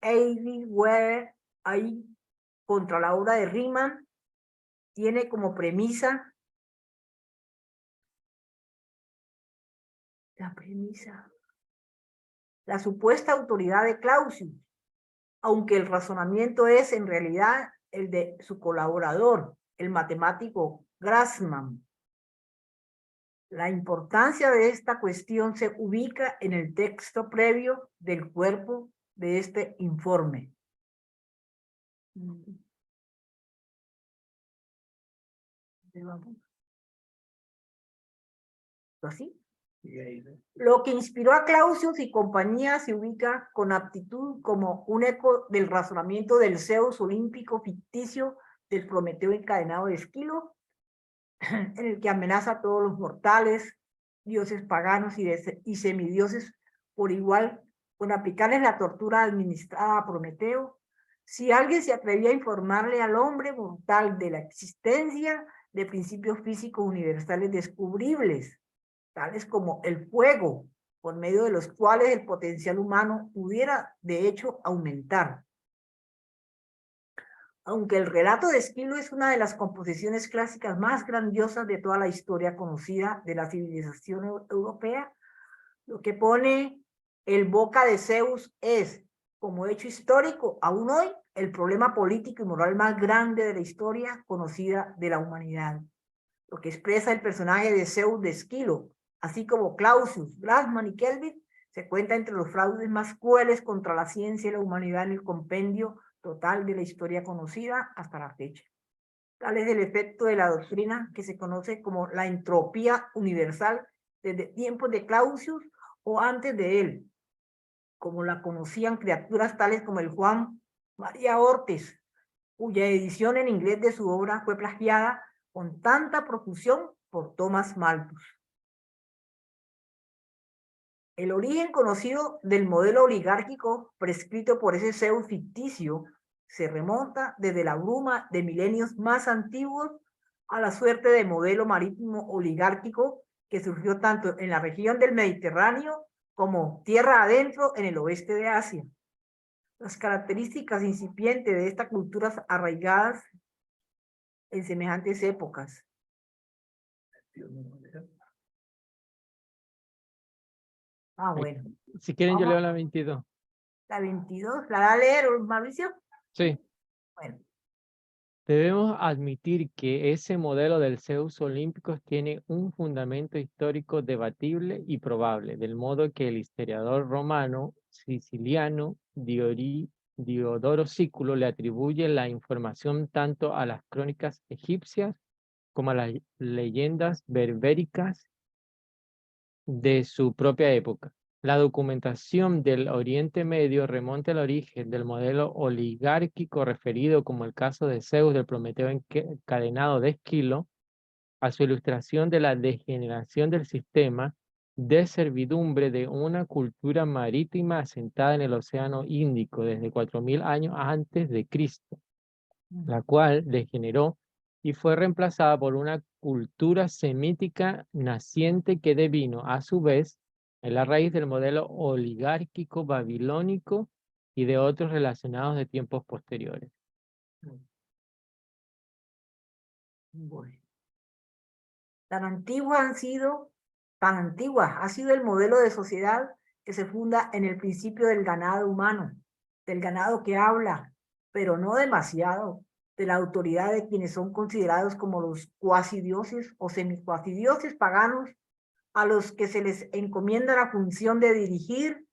Speaker 4: David Weber ahí contra la obra de Riemann tiene como premisa la supuesta autoridad de Clausius, aunque el razonamiento es en realidad el de su colaborador, el matemático Grassmann. La importancia de esta cuestión se ubica en el texto previo del cuerpo de este informe. ¿Así? Lo que inspiró a Clausius y compañía se ubica con aptitud como un eco del razonamiento del Zeus olímpico ficticio del Prometeo encadenado de Esquilo, en el que amenaza a todos los mortales dioses paganos y semidioses por igual, con aplicarles la tortura administrada a Prometeo, si alguien se atrevía a informarle al hombre mortal de la existencia de principios físicos universales descubribles, tales como el fuego, por medio de los cuales el potencial humano pudiera, de hecho, aumentar. Aunque el relato de Esquilo es una de las composiciones clásicas más grandiosas de toda la historia conocida de la civilización europea, lo que pone el Boca de Zeus es, como hecho histórico, aún hoy, el problema político y moral más grande de la historia conocida de la humanidad. Lo que expresa el personaje de Zeus de Esquilo, así como Clausius, Grassmann y Kelvin, se cuenta entre los fraudes más crueles contra la ciencia y la humanidad en el compendio total de la historia conocida hasta la fecha. Tal es el efecto de la doctrina que se conoce como la entropía universal desde tiempos de Clausius o antes de él, como la conocían criaturas tales como el Juan María Ortiz, cuya edición en inglés de su obra fue plagiada con tanta profusión por Thomas Malthus. El origen conocido del modelo oligárquico prescrito por ese Zeus ficticio se remonta desde la bruma de milenios más antiguos a la suerte de modelo marítimo oligárquico que surgió tanto en la región del Mediterráneo como tierra adentro en el oeste de Asia. Las características incipientes de estas culturas arraigadas en semejantes épocas. Bueno.
Speaker 1: Si quieren, yo
Speaker 4: Vamos.
Speaker 1: leo la 22.
Speaker 4: La 22, ¿la va a leer, Mauricio?
Speaker 1: Sí.
Speaker 4: Bueno.
Speaker 1: Debemos admitir que ese modelo del Zeus olímpicos tiene un fundamento histórico debatible y probable, del modo que el historiador romano siciliano Diodoro Sículo le atribuye la información tanto a las crónicas egipcias como a las leyendas berbéricas de su propia época. La documentación del Oriente Medio remonta al origen del modelo oligárquico referido como el caso de Zeus del Prometeo encadenado de Esquilo, a su ilustración de la degeneración del sistema de servidumbre de una cultura marítima asentada en el Océano Índico desde 4000 años antes de Cristo, la cual degeneró y fue reemplazada por una cultura semítica naciente que devino, a su vez, en la raíz del modelo oligárquico babilónico y de otros relacionados de tiempos posteriores.
Speaker 4: Bueno. Tan antigua ha sido el modelo de sociedad que se funda en el principio del ganado humano, del ganado que habla, pero no demasiado, de la autoridad de quienes son considerados como los cuasidioses o semicuasidioses paganos, a los que se les encomienda la función de dirigir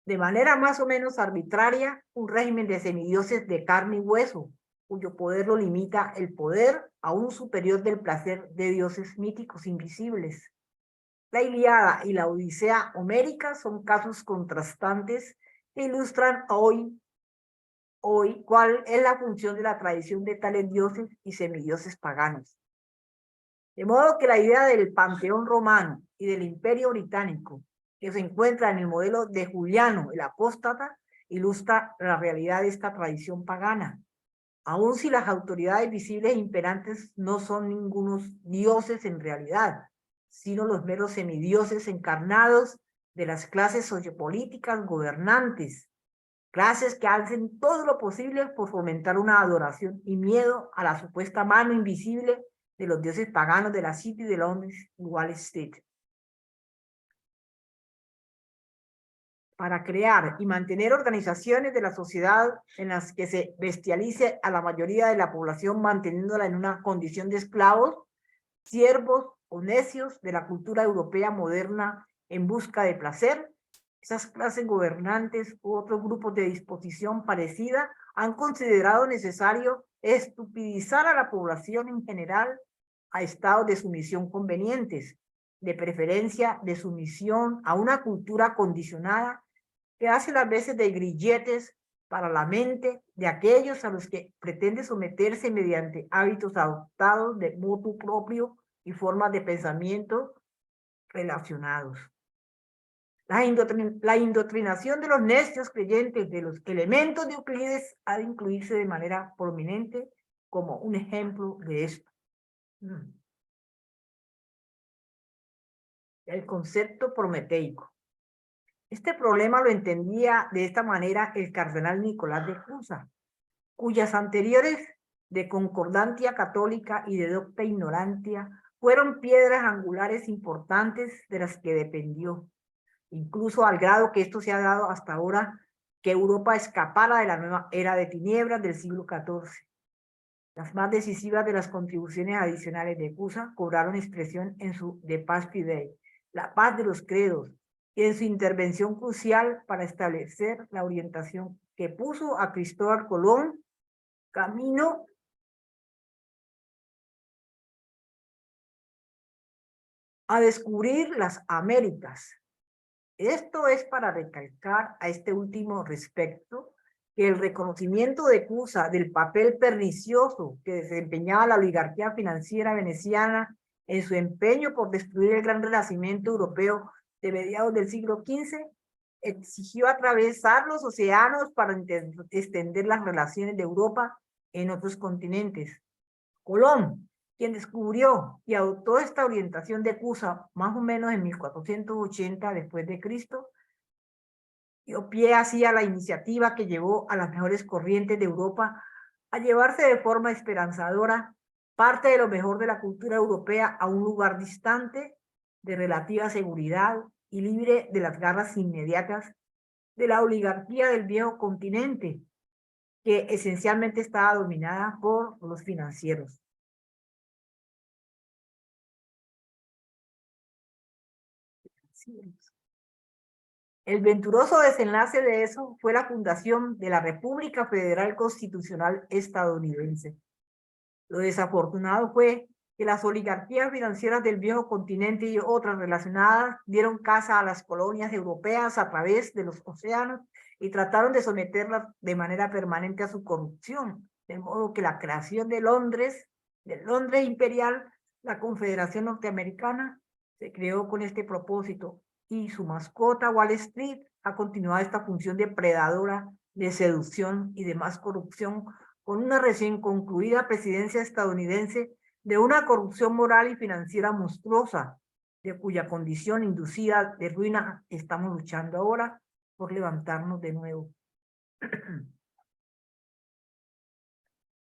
Speaker 4: de manera más o menos arbitraria un régimen de semidioses de carne y hueso, cuyo poder lo limita el poder aún superior del placer de dioses míticos invisibles. La Ilíada y la Odisea homérica son casos contrastantes que ilustran hoy cuál es la función de la tradición de tales dioses y semidioses paganos. De modo que la idea del panteón romano y del imperio británico, que se encuentra en el modelo de Juliano el apóstata, ilustra la realidad de esta tradición pagana. Aun si las autoridades visibles e imperantes no son ningunos dioses en realidad, sino los meros semidioses encarnados de las clases sociopolíticas gobernantes, clases que hacen todo lo posible por fomentar una adoración y miedo a la supuesta mano invisible de los dioses paganos de la City de Londres y Wall Street. Para crear y mantener organizaciones de la sociedad en las que se bestialice a la mayoría de la población manteniéndola en una condición de esclavos, siervos o necios de la cultura europea moderna en busca de placer, esas clases gobernantes u otros grupos de disposición parecida han considerado necesario estupidizar a la población en general a estados de sumisión convenientes, de preferencia de sumisión a una cultura condicionada que hace las veces de grilletes para la mente de aquellos a los que pretende someterse mediante hábitos adoptados de motu propio y formas de pensamiento relacionados. La indoctrinación de los necios creyentes de los elementos de Euclides ha de incluirse de manera prominente como un ejemplo de esto. El concepto prometeico. Este problema lo entendía de esta manera el cardenal Nicolás de Cusa, cuyas anteriores de concordancia católica y de docta ignorantia fueron piedras angulares importantes de las que dependió, incluso al grado que esto se ha dado hasta ahora, que Europa escapara de la nueva era de tinieblas del siglo XIV. Las más decisivas de las contribuciones adicionales de Cusa cobraron expresión en su De Paz Fidei, la paz de los credos, y en su intervención crucial para establecer la orientación que puso a Cristóbal Colón camino a descubrir las Américas. Esto es para recalcar a este último respecto que el reconocimiento de Cusa del papel pernicioso que desempeñaba la oligarquía financiera veneciana en su empeño por destruir el gran renacimiento europeo de mediados del siglo XV, exigió atravesar los océanos para extender las relaciones de Europa en otros continentes. Colón, quien descubrió y adoptó esta orientación de Cusa más o menos en 1480 después de Cristo, dio pie así a la iniciativa que llevó a las mejores corrientes de Europa a llevarse de forma esperanzadora parte de lo mejor de la cultura europea a un lugar distante, de relativa seguridad y libre de las garras inmediatas de la oligarquía del viejo continente, que esencialmente estaba dominada por los financieros. El venturoso desenlace de eso fue la fundación de la República Federal Constitucional Estadounidense. Lo desafortunado fue que las oligarquías financieras del viejo continente y otras relacionadas dieron caza a las colonias europeas a través de los océanos y trataron de someterlas de manera permanente a su corrupción, de modo que la creación de Londres imperial, la Confederación Norteamericana, se creó con este propósito, y su mascota Wall Street ha continuado esta función depredadora de seducción y demás corrupción con una recién concluida presidencia estadounidense de una corrupción moral y financiera monstruosa, de cuya condición inducida de ruina estamos luchando ahora por levantarnos de nuevo.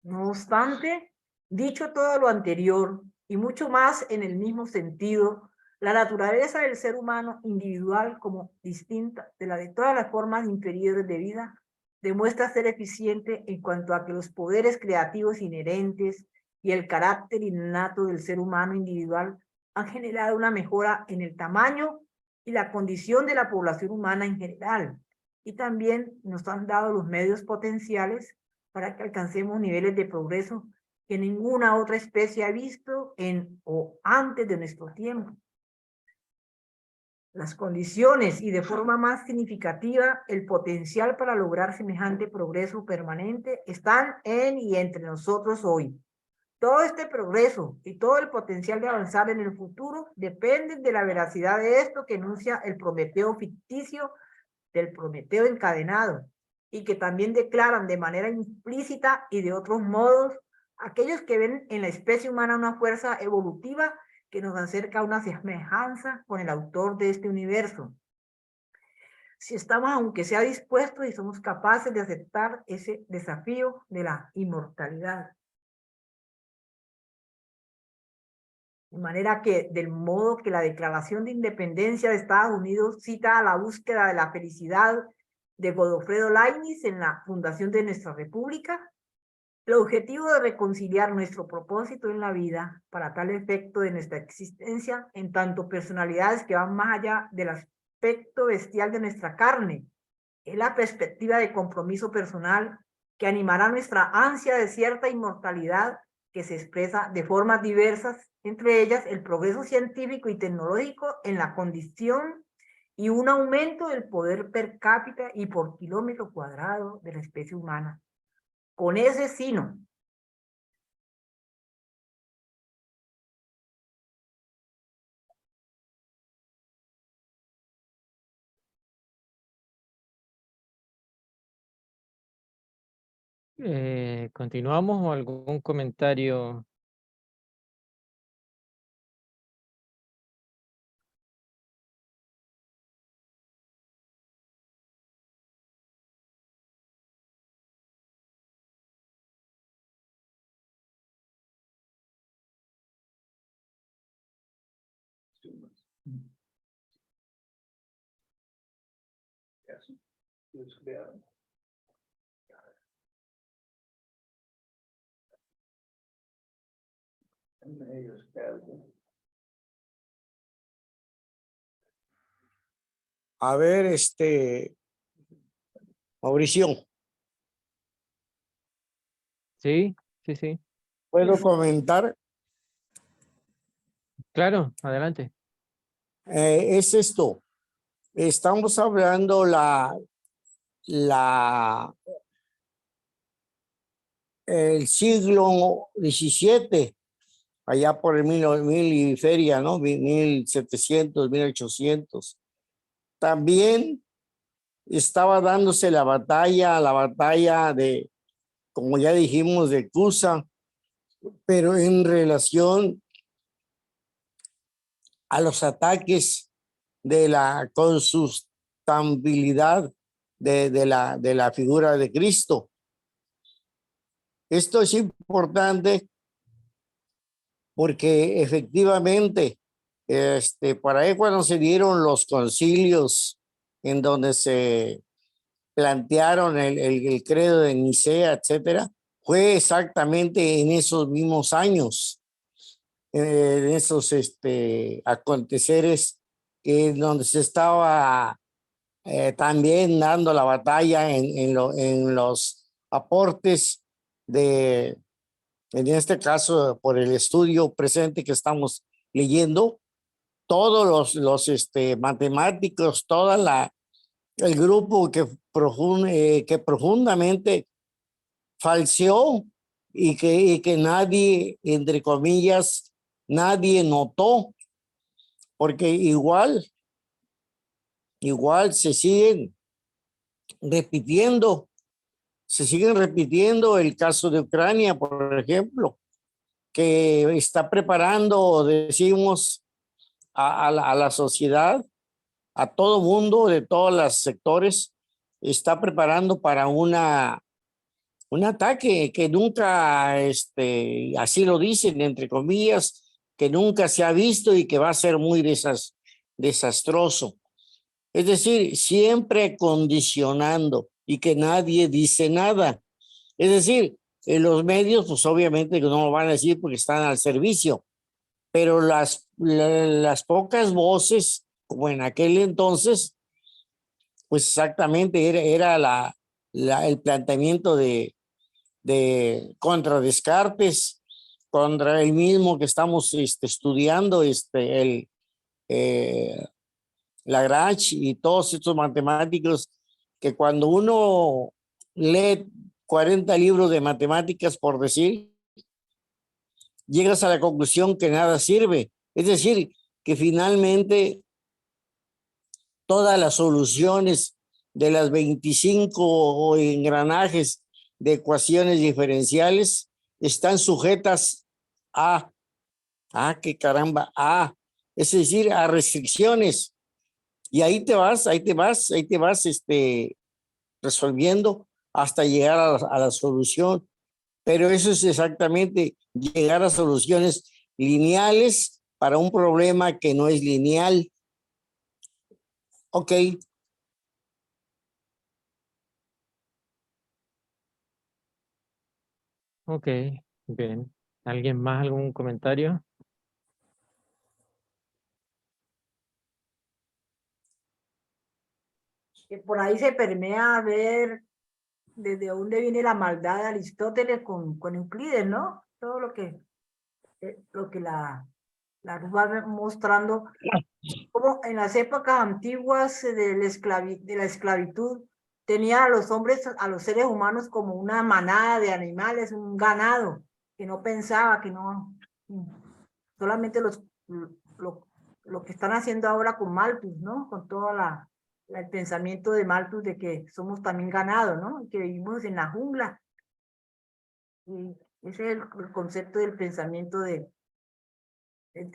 Speaker 4: No obstante, dicho todo lo anterior, y mucho más en el mismo sentido, la naturaleza del ser humano individual como distinta de la de todas las formas inferiores de vida demuestra ser eficiente en cuanto a que los poderes creativos inherentes y el carácter innato del ser humano individual han generado una mejora en el tamaño y la condición de la población humana en general, y también nos han dado los medios potenciales para que alcancemos niveles de progreso que ninguna otra especie ha visto en o antes de nuestro tiempo. Las condiciones y de forma más significativa el potencial para lograr semejante progreso permanente están en y entre nosotros hoy. Todo este progreso y todo el potencial de avanzar en el futuro dependen de la veracidad de esto que enuncia el Prometeo ficticio del Prometeo encadenado, y que también declaran de manera implícita y de otros modos aquellos que ven en la especie humana una fuerza evolutiva que nos acerca a una semejanza con el autor de este universo. Si estamos, aunque sea dispuestos y somos capaces de aceptar ese desafío de la inmortalidad. De manera que, del modo que la Declaración de Independencia de Estados Unidos cita a la búsqueda de la felicidad de Godofredo Leibniz en la fundación de nuestra república, el objetivo de reconciliar nuestro propósito en la vida para tal efecto de nuestra existencia en tanto personalidades que van más allá del aspecto bestial de nuestra carne, es la perspectiva de compromiso personal que animará nuestra ansia de cierta inmortalidad que se expresa de formas diversas, entre ellas el progreso científico y tecnológico en la condición y un aumento del poder per cápita y por kilómetro cuadrado de la especie humana. Con ese sino,
Speaker 1: ¿Continuamos o algún comentario?
Speaker 5: A ver, Mauricio,
Speaker 1: Sí, sí, sí.
Speaker 5: ¿puedo comentar?
Speaker 1: Claro, adelante.
Speaker 5: Es esto. Estamos hablando el siglo XVII, allá por el mil y feria, ¿no? 1700, 1800. También estaba dándose la batalla de, como ya dijimos, de Cusa, pero en relación a los ataques de la consustabilidad de la figura de Cristo. Esto es importante porque efectivamente, para ahí cuando se dieron los concilios en donde se plantearon el credo de Nicea, etcétera, fue exactamente en esos mismos años, en esos aconteceres donde se estaba también dando la batalla en los aportes de, en este caso, por el estudio presente que estamos leyendo, todos los matemáticos, el grupo que profundamente falseó y que nadie, entre comillas, nadie notó, porque igual se siguen repitiendo el caso de Ucrania, por ejemplo, que está preparando, decimos, a la sociedad, a todo mundo de todos los sectores, está preparando para un ataque que nunca, así lo dicen, entre comillas, que nunca se ha visto y que va a ser muy desastroso. Es decir, siempre condicionando y que nadie dice nada. Es decir, en los medios, pues obviamente que no lo van a decir porque están al servicio, pero las pocas voces, como en aquel entonces, pues exactamente era el planteamiento de contra Descartes, contra el mismo que estamos estudiando, Lagrange y todos estos matemáticos que cuando uno lee 40 libros de matemáticas, por decir, llegas a la conclusión que nada sirve. Es decir, que finalmente todas las soluciones de las 25 engranajes de ecuaciones diferenciales están sujetas qué caramba, es decir, a restricciones. Y ahí te vas resolviendo hasta llegar a la solución. Pero eso es exactamente llegar a soluciones lineales para un problema que no es lineal. Ok.
Speaker 1: Ok, bien. ¿Alguien más, algún comentario?
Speaker 4: Que por ahí se permea a ver desde dónde viene la maldad de Aristóteles con Euclides, ¿no? Todo lo que la va mostrando, como en las épocas antiguas de la esclavitud, tenían a los hombres, a los seres humanos como una manada de animales, un ganado, que no pensaba, que no, solamente lo que están haciendo ahora con Malthus, ¿no? Con todo el pensamiento de Malthus de que somos también ganado, ¿no? Que vivimos en la jungla Sí, ese es el concepto del pensamiento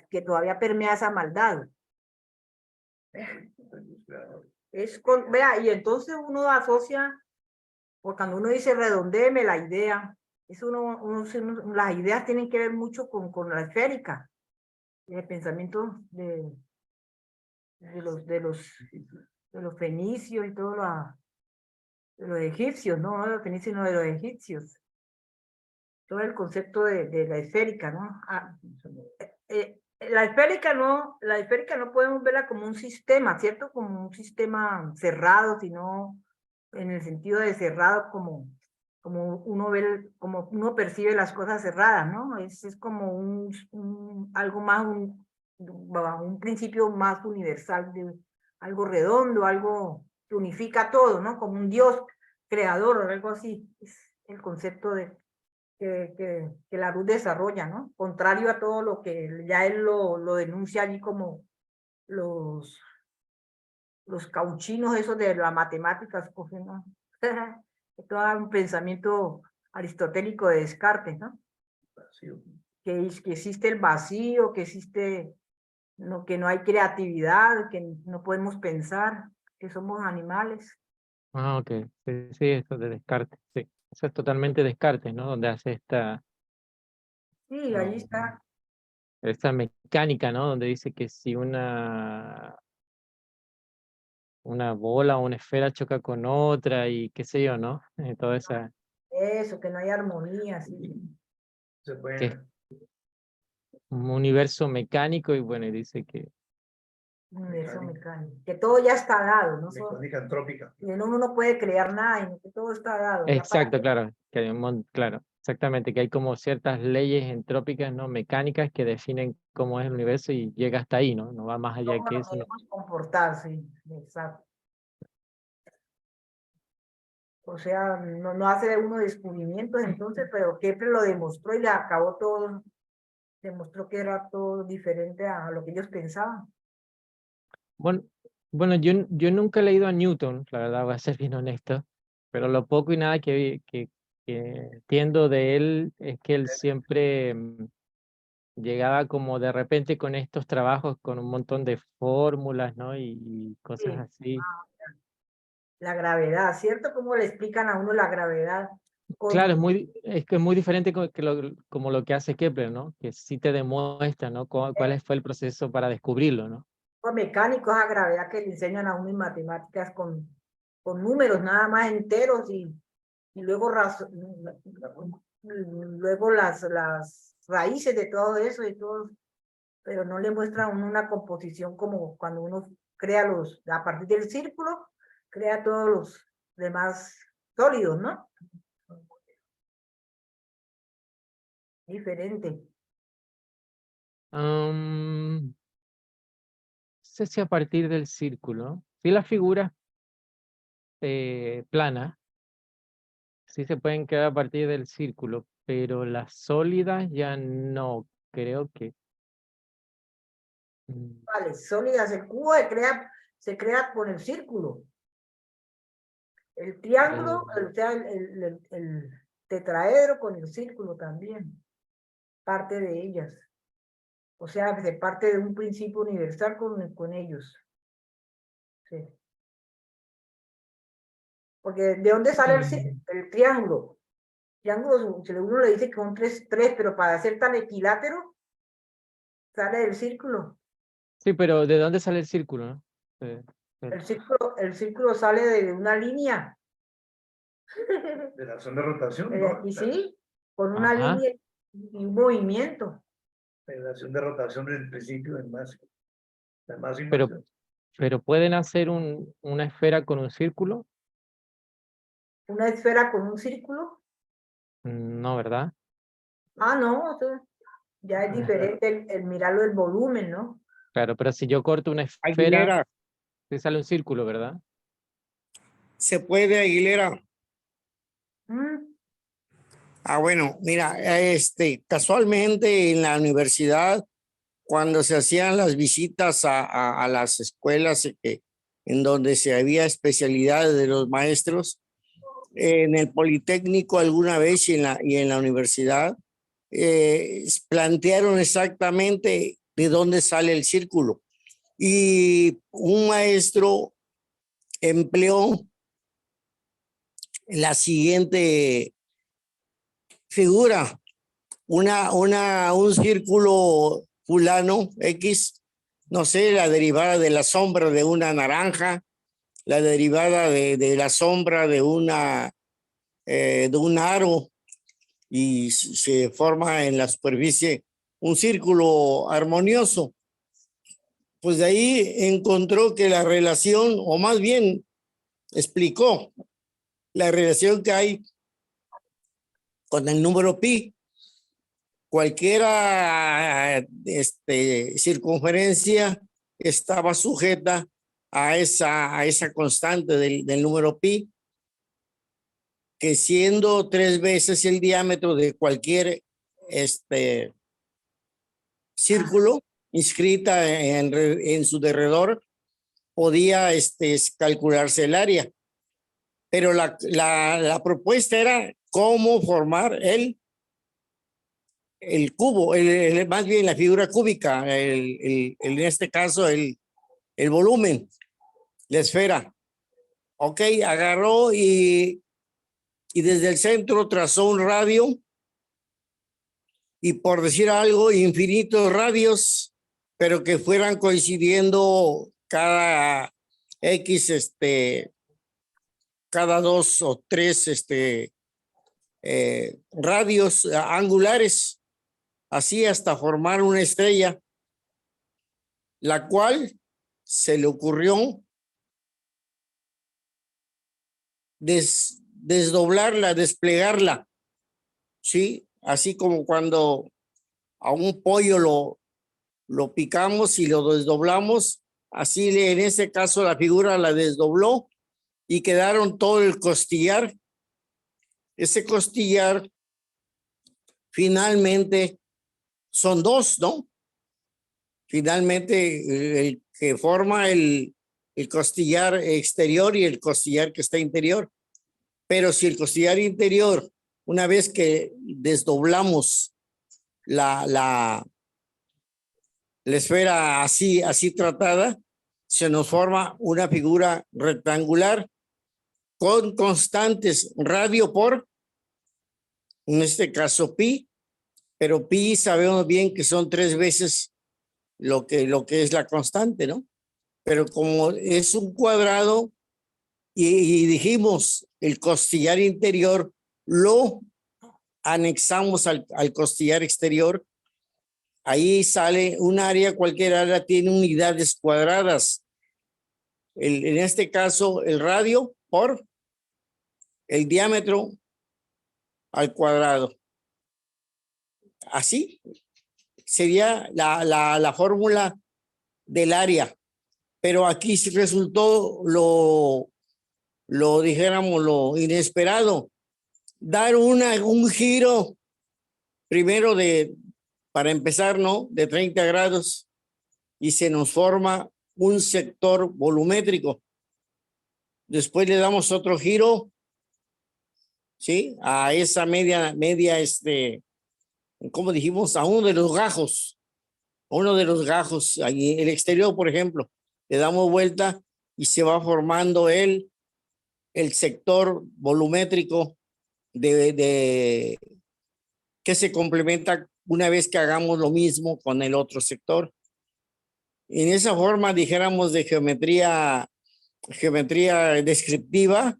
Speaker 4: que todavía permea esa maldad. Vea, y entonces uno asocia, porque cuando uno dice redondéeme la idea, las ideas tienen que ver mucho con la esférica, el pensamiento de los fenicios y todo de los egipcios, no de los fenicios, sino de los egipcios. Todo el concepto de la esférica, ¿no? La esférica no podemos verla como un sistema, ¿cierto? Como un sistema cerrado, sino en el sentido de cerrado como uno percibe las cosas cerradas, ¿no? Es como algo más, un principio más universal, de algo redondo, algo que unifica todo, ¿no? Como un Dios creador o algo así. Es el concepto que la luz desarrolla, ¿no? Contrario a todo lo que ya él lo denuncia allí como los cauchinos esos de las matemáticas, ¿no? Todo un pensamiento aristotélico de Descartes, ¿no? Que existe el vacío, que existe, que no hay creatividad, que no podemos pensar, que somos animales.
Speaker 1: Ah, ok. Sí, sí, eso de Descartes, sí. Eso es totalmente Descartes, ¿no? Donde hace
Speaker 4: Sí, allí está.
Speaker 1: esta mecánica, ¿no? Donde dice que si una bola o una esfera choca con otra y qué sé yo, ¿no? Toda esa,
Speaker 4: Eso, que no hay armonía, sí.
Speaker 1: que es un universo mecánico y bueno, y dice que
Speaker 4: Universo mecánico. Que todo ya está dado, ¿no?
Speaker 3: Mecánica antrópica.
Speaker 4: Que uno no puede crear nada, y que todo está dado. Ya
Speaker 1: exacto, claro, que hay claro, exactamente, que hay como ciertas leyes entrópicas, ¿no? Mecánicas que definen cómo es el universo y llega hasta ahí, ¿no? No va más allá
Speaker 4: cómo
Speaker 1: que
Speaker 4: nos
Speaker 1: eso, ¿no?
Speaker 4: debemos comportar, sí, exacto. O sea, no hace uno descubrimientos entonces, pero Kepler lo demostró y le acabó todo, demostró que era todo diferente a lo que ellos pensaban.
Speaker 1: Bueno, bueno, yo nunca he leído a Newton, la verdad, voy a ser bien honesto, pero lo poco y nada que entiendo de él es que él siempre llegaba como de repente con estos trabajos con un montón de fórmulas, ¿no? Y cosas
Speaker 4: Sí,
Speaker 1: así.
Speaker 4: la gravedad, ¿cierto? ¿Cómo le explican a uno la gravedad?
Speaker 1: Claro,
Speaker 4: Con
Speaker 1: es que es muy diferente como lo que hace Kepler, ¿no? Que sí te demuestra, ¿no? Cuál fue el proceso para descubrirlo, ¿no?
Speaker 4: mecánicos a gravedad que le enseñan a uno en matemáticas con números nada más enteros y luego, luego las raíces de todo eso y todo, pero no le muestra a uno una composición como cuando uno crea a partir del círculo, crea todos los demás sólidos, ¿no? Diferente.
Speaker 1: No sé si a partir del círculo, sí las figuras planas, sí se pueden quedar a partir del círculo, pero las sólidas ya no, creo que...
Speaker 4: Vale, sólidas, el cubo se crea con el círculo. El triángulo, o sea, el tetraedro con el círculo también, parte de ellas. O sea, se parte de un principio universal con ellos. Sí. Porque ¿de dónde sale el triángulo? Triángulo, uno le dice que son tres, pero para ser tan equilátero, sale del círculo.
Speaker 1: Sí, pero ¿de dónde sale el círculo, no?
Speaker 4: El círculo sale de una línea.
Speaker 3: De la acción de rotación,
Speaker 4: Y
Speaker 3: ¿no?
Speaker 4: sí, con una
Speaker 1: Ajá.
Speaker 4: línea y un movimiento.
Speaker 3: La acción de rotación del principio de masa. La masa y
Speaker 1: Pero,
Speaker 3: masa.
Speaker 1: pero pueden hacer una esfera con un círculo,
Speaker 4: Una esfera con un círculo.
Speaker 1: no, ¿verdad?
Speaker 4: Ah, no, eso ya es diferente el mirarlo el volumen, ¿no?
Speaker 1: Claro, pero si yo corto una esfera,
Speaker 5: Aguilera,
Speaker 1: te sale un círculo, ¿verdad?
Speaker 5: ¿se puede, Aguilera?
Speaker 4: Mm,
Speaker 5: Ah, bueno, mira, casualmente en la universidad, cuando se hacían las visitas a las escuelas en donde se había especialidades de los maestros, en el Politécnico alguna vez y en la universidad, plantearon exactamente de dónde sale el círculo. Y un maestro empleó la siguiente figura, un círculo fulano X, no sé, la derivada de la sombra de una naranja, la derivada de la sombra de un aro, y se forma en la superficie un círculo armonioso. Pues de ahí encontró que la relación, o más bien explicó la relación que hay con el número pi. Cualquiera circunferencia estaba sujeta a esa constante del número pi, que siendo 3 veces el diámetro de cualquier círculo inscrita en su derredor, podía calcularse el área. Pero la propuesta era cómo formar el cubo, más bien la figura cúbica, en este caso el volumen, la esfera. Ok, agarró y desde el centro trazó un radio, y por decir algo, infinitos radios, pero que fueran coincidiendo cada X, cada 2 o 3 radios angulares, así hasta formar una estrella, la cual se le ocurrió desdoblarla, desplegarla, ¿sí? Así como cuando a un pollo lo picamos y lo desdoblamos, así en ese caso la figura la desdobló y quedaron todo el costillar. Ese costillar finalmente son 2, ¿no? Finalmente el que forma el costillar exterior y el costillar que está interior. Pero si el costillar interior, una vez que desdoblamos la esfera así tratada, se nos forma una figura rectangular con constantes radio por, en este caso pi, pero pi sabemos bien que son 3 veces lo que es la constante, ¿no? Pero como es un cuadrado y dijimos el costillar interior lo anexamos al costillar exterior, ahí sale un área, cualquier área tiene unidades cuadradas. En este caso, el radio por el diámetro al cuadrado. Así sería la fórmula del área. Pero aquí resultó dijéramos, lo inesperado. Dar un giro primero para empezar, ¿no? De 30 grados y se nos forma un sector volumétrico. Después le damos otro giro, ¿sí? A esa media, como dijimos, a uno de los gajos. Ahí, el exterior, por ejemplo, le damos vuelta y se va formando el sector volumétrico que se complementa una vez que hagamos lo mismo con el otro sector. En esa forma, dijéramos, de geometría descriptiva,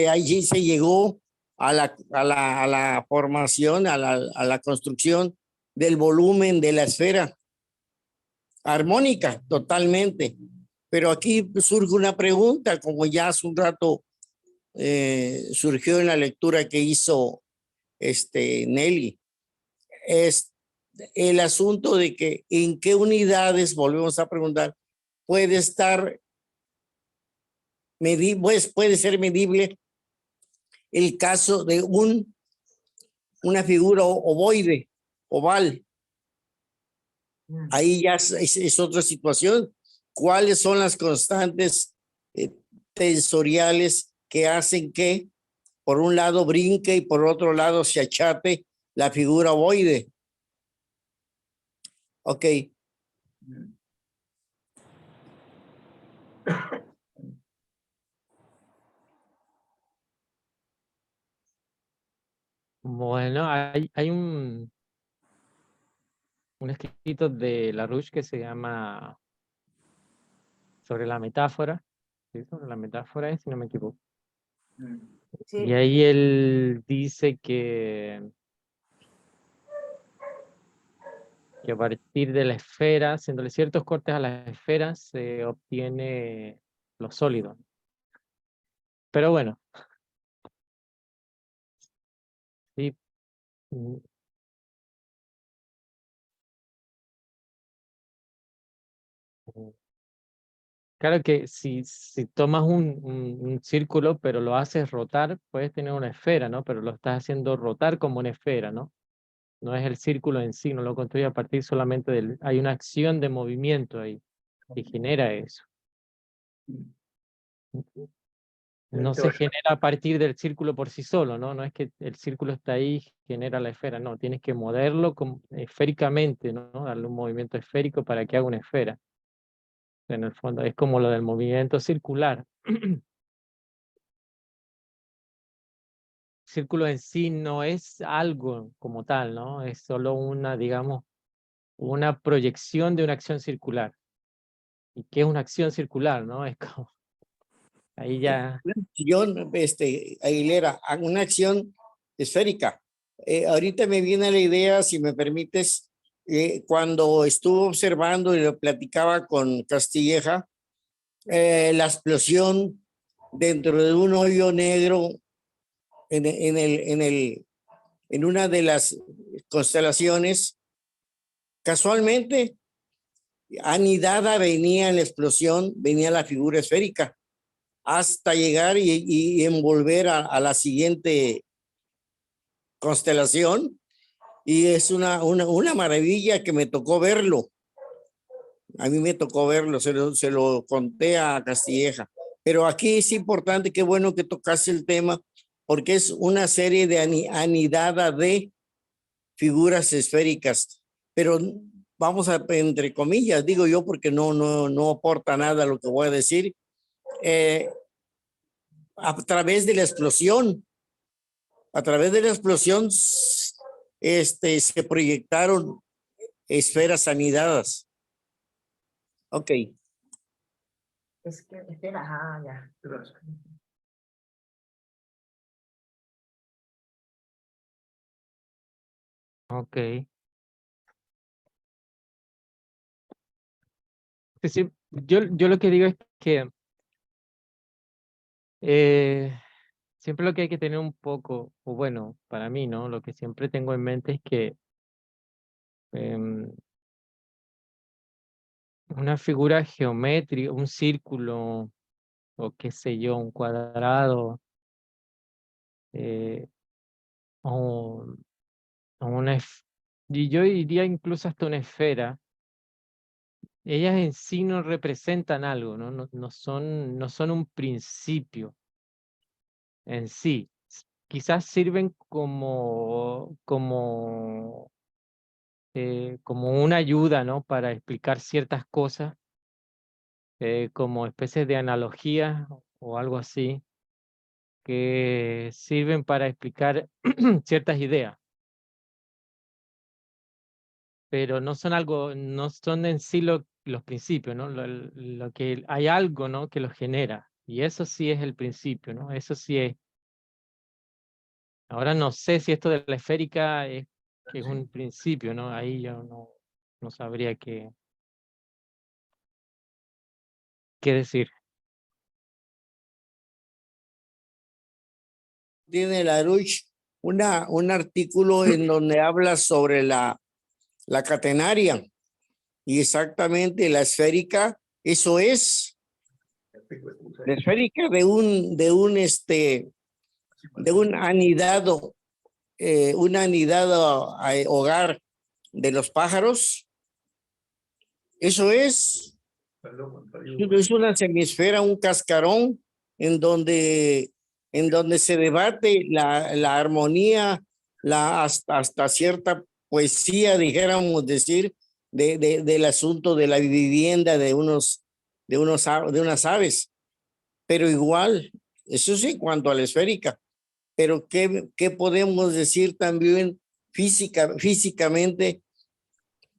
Speaker 5: allí se llegó a la formación, a la construcción del volumen de la esfera armónica totalmente. Pero aquí surge una pregunta, como ya hace un rato surgió en la lectura que hizo Nelly. Es el asunto de que en qué unidades, volvemos a preguntar, puede ser medible el caso de una figura ovoide, oval. Ahí ya es otra situación. ¿Cuáles son las constantes tensoriales que hacen que por un lado brinque y por otro lado se achate la figura ovoide. Ok.
Speaker 1: Bueno, hay un escrito de Larouche que se llama Sobre la metáfora, ¿sí? Sobre la metáfora, si no me equivoco.
Speaker 4: Sí.
Speaker 1: Y ahí él dice que a partir de la esfera, haciéndole ciertos cortes a las esferas, se obtiene lo sólido. Pero bueno, sí. Claro que si tomas un círculo, pero lo haces rotar, puedes tener una esfera, ¿no? Pero lo estás haciendo rotar como una esfera, ¿no? No es el círculo en sí, no lo construye a partir solamente del... Hay una acción de movimiento ahí que genera eso. No se genera a partir del círculo por sí solo, ¿no? No es que el círculo está ahí, genera la esfera, no, tienes que moverlo esféricamente, ¿no? Darle un movimiento esférico para que haga una esfera. En el fondo es como lo del movimiento circular. Círculo en sí no es algo como tal, ¿no? Es solo una, digamos, una proyección de una acción circular. ¿Y qué es una acción circular, no? Es como, ahí ya...
Speaker 5: Yo, Aguilera, hago una acción esférica. Ahorita me viene la idea, si me permites, cuando estuve observando y lo platicaba con Castilleja, la explosión dentro de un hoyo negro en una de las constelaciones, casualmente, anidada venía en la explosión, venía la figura esférica, hasta llegar y envolver a la siguiente constelación. Y es una maravilla que me tocó verlo. A mí me tocó verlo, se lo conté a Castilleja. Pero aquí es importante, qué bueno que tocase el tema, porque es una serie de anidada de figuras esféricas. Pero vamos a, entre comillas, digo yo, porque no aporta nada a lo que voy a decir, a través de la explosión. A través de la explosión se proyectaron esferas anidadas. Ok.
Speaker 4: Es que, espera, ya.
Speaker 1: Ok. Sí, sí, yo lo que digo es que siempre lo que hay que tener un poco, o bueno, para mí, ¿no? Lo que siempre tengo en mente es que una figura geométrica, un círculo, o qué sé yo, un cuadrado, eh, o, o y yo diría incluso hasta una esfera, ellas en sí no representan algo, ¿no? No son un principio en sí. Quizás sirven como una ayuda, ¿no? Para explicar ciertas cosas, como especies de analogías o algo así, que sirven para explicar ciertas ideas, pero no son algo, no son en sí los principios, ¿no? Lo que hay algo, ¿no? Que los genera, y eso sí es el principio, ¿no? Eso sí es. Ahora no sé si esto de la esférica que es un principio, ¿no? Ahí yo no sabría qué decir.
Speaker 5: Tiene Larouche un artículo en donde habla sobre la catenaria y exactamente la esférica, eso es la esférica de un anidado, hogar de los pájaros. Eso es una semiesfera, un cascarón en donde en donde se debate la armonía, hasta cierta poesía, dijéramos decir, del asunto de la vivienda de unas aves. Pero igual, eso sí, en cuanto a la esférica. Pero ¿qué podemos decir también físicamente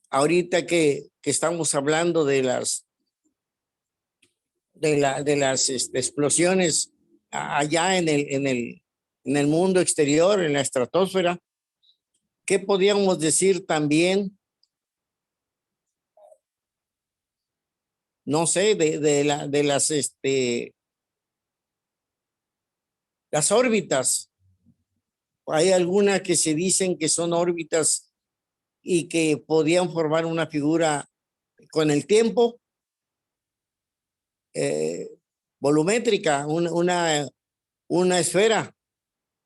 Speaker 5: ahorita que estamos hablando de las explosiones allá en el mundo exterior, en la estratosfera? ¿Qué podríamos decir también? No sé, de las órbitas. Hay algunas que se dicen que son órbitas y que podían formar una figura con el tiempo volumétrica, una esfera.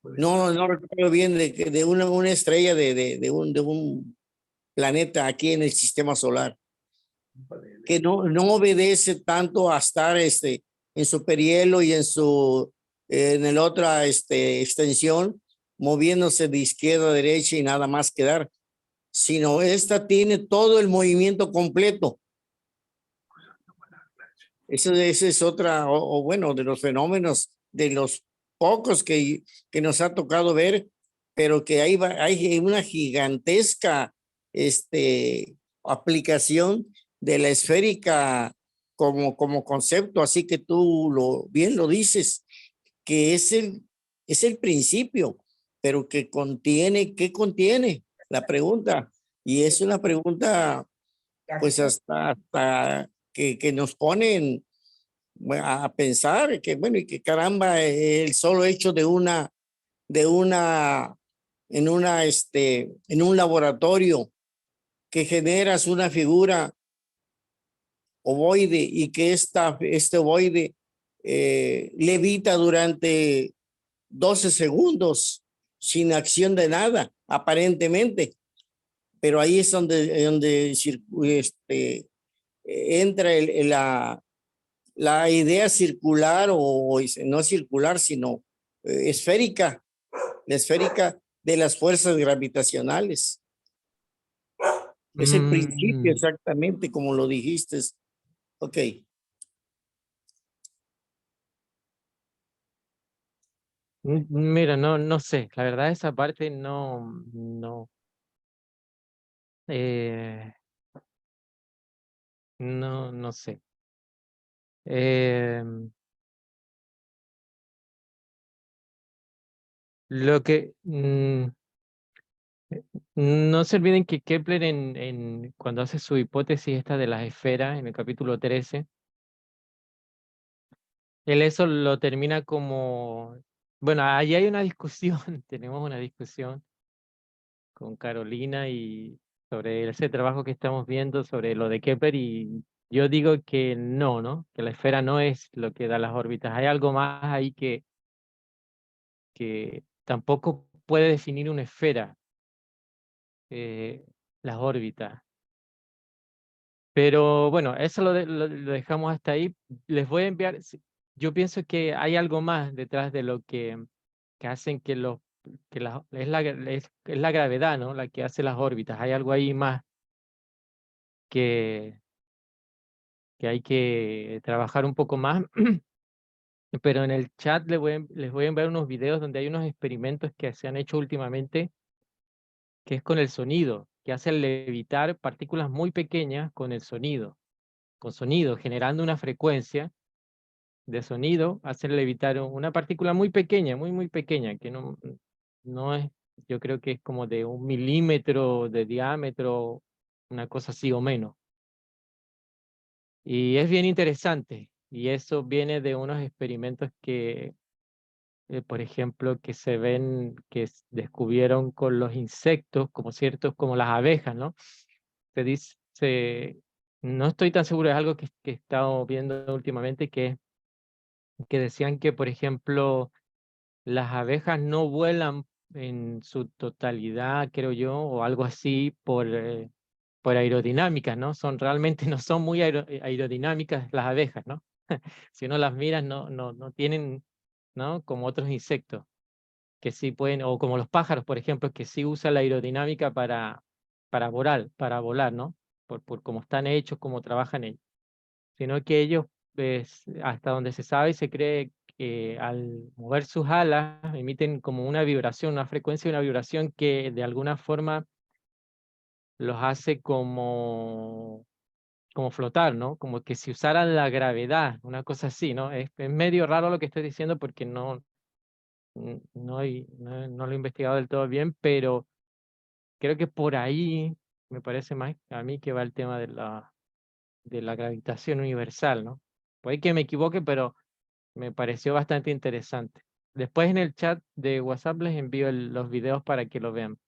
Speaker 5: No recuerdo bien de una estrella de un planeta aquí en el sistema solar, que no obedece tanto a estar en su perihelio y en el otra extensión, moviéndose de izquierda a derecha y nada más quedar, sino esta tiene todo el movimiento completo. Ese es otra, o bueno, de los fenómenos, de los pocos que nos ha tocado ver, pero que hay una gigantesca aplicación de la esférica como concepto, así que tú bien lo dices, que es el principio, pero ¿qué contiene? La pregunta, y es una pregunta pues hasta que nos ponen a pensar que bueno, y que caramba, el solo hecho en un laboratorio que generas una figura ovoide y que este ovoide levita durante 12 segundos sin acción de nada, aparentemente. Pero ahí es donde entra la idea circular o no circular, sino esférica, la esférica de las fuerzas gravitacionales. Es el principio exactamente como lo dijiste. Ok.
Speaker 1: Mira, no sé, la verdad esa parte no, no sé. Lo que no se olviden que Kepler cuando hace su hipótesis esta de las esferas en el capítulo 13, él eso lo termina como, bueno, ahí hay una discusión, tenemos una discusión con Carolina y sobre ese trabajo que estamos viendo sobre lo de Kepler, y yo digo que no, que la esfera no es lo que da las órbitas. Hay algo más ahí que tampoco puede definir una esfera, las órbitas. Pero bueno, eso lo dejamos hasta ahí. Les voy a enviar, yo pienso que hay algo más detrás de lo que hacen es la gravedad, ¿no? La que hace las órbitas. Hay algo ahí más que hay que trabajar un poco más. Pero en el chat les voy a enviar unos videos donde hay unos experimentos que se han hecho últimamente, que es con el sonido, que hacen levitar partículas muy pequeñas con el sonido, generando una frecuencia de sonido, hacen levitar una partícula muy pequeña, muy pequeña, que no es, yo creo que es como de 1 milímetro de diámetro, una cosa así o menos. Y es bien interesante, y eso viene de unos experimentos que, por ejemplo, que se ven, que descubrieron con los insectos, como las abejas, ¿no? Se dice, no estoy tan seguro, es algo que he estado viendo últimamente, que decían que, por ejemplo, las abejas no vuelan en su totalidad, creo yo, o algo así, por aerodinámicas, ¿no? Realmente no son muy aerodinámicas las abejas, ¿no? Si uno las mira, no tienen ¿no? Como otros insectos, que sí pueden, o como los pájaros, por ejemplo, que sí usan la aerodinámica para volar, ¿no? Por cómo están hechos, cómo trabajan ellos. Sino que ellos, pues, hasta donde se sabe y se cree que al mover sus alas emiten como una vibración, una frecuencia y una vibración que de alguna forma los hace como flotar, ¿no? Como que si usaran la gravedad, una cosa así, ¿no? Es medio raro lo que estoy diciendo porque no lo he investigado del todo bien, pero creo que por ahí me parece más a mí que va el tema de la gravitación universal, ¿no? Puede que me equivoque, pero me pareció bastante interesante. Después en el chat de WhatsApp les envío los videos para que lo vean.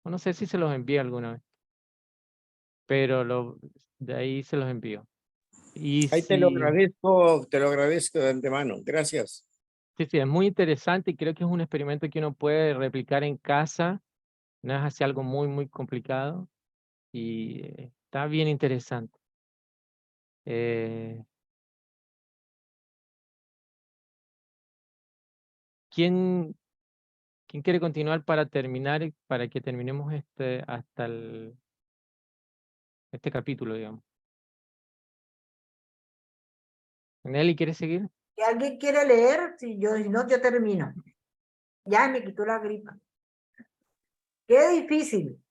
Speaker 1: O no sé si se los envío alguna vez, pero de ahí se los envío. Y
Speaker 5: Ahí
Speaker 1: si,
Speaker 5: te lo agradezco de antemano. Gracias.
Speaker 1: sí, es muy interesante y creo que es un experimento que uno puede replicar en casa. No es así algo muy complicado y está bien interesante. Eh, ¿quién, quién quiere continuar para terminar, para que terminemos hasta este capítulo, digamos? Nelly, ¿quiere seguir?
Speaker 4: Si alguien quiere leer, si no, yo termino. Ya me quitó la gripa. Qué difícil.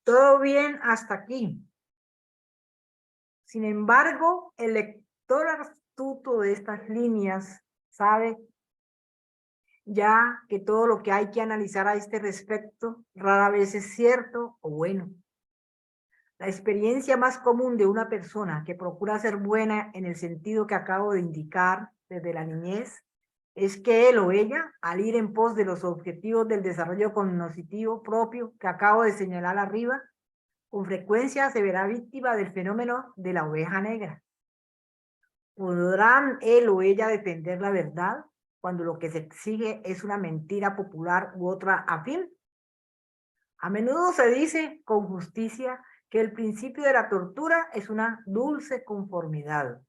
Speaker 4: Todo bien hasta aquí. Sin embargo, el lector astuto de estas líneas sabe ya que todo lo que hay que analizar a este respecto rara vez es cierto o bueno. La experiencia más común de una persona que procura ser buena en el sentido que acabo de indicar desde la niñez es que él o ella, al ir en pos de los objetivos del desarrollo cognitivo propio que acabo de señalar arriba, con frecuencia se verá víctima del fenómeno de la oveja negra. ¿Podrán él o ella defender la verdad cuando lo que se exige es una mentira popular u otra afín? A menudo se dice con justicia que el principio de la tortura es una dulce conformidad.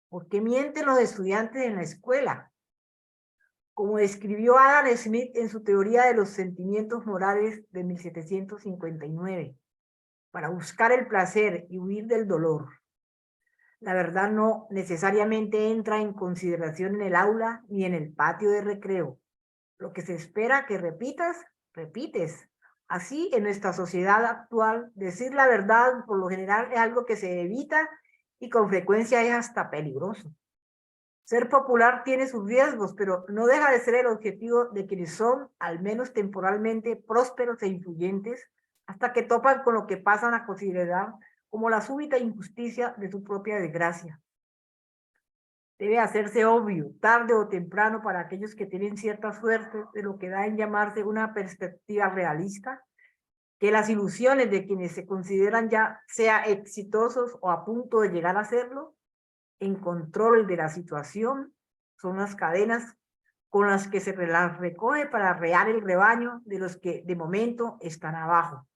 Speaker 4: ¿Por qué mienten los estudiantes en la escuela? Como describió Adam Smith en su teoría de los sentimientos morales de 1759, para buscar el placer y huir del dolor. La verdad no necesariamente entra en consideración en el aula ni en el patio de recreo. Lo que se espera que repitas, repites. Así, en nuestra sociedad actual, decir la verdad por lo general es algo que se evita y con frecuencia es hasta peligroso. Ser popular tiene sus riesgos, pero no deja de ser el objetivo de quienes son, al menos temporalmente, prósperos e influyentes, hasta que topan con lo que pasan a considerar como la súbita injusticia de su propia desgracia. Debe hacerse obvio, tarde o temprano, para aquellos que tienen cierta suerte de lo que da en llamarse una perspectiva realista, que las ilusiones de quienes se consideran ya sea exitosos o a punto de llegar a serlo, en control de la situación, son las cadenas con las que se las recoge para arrear el rebaño de los que de momento están abajo.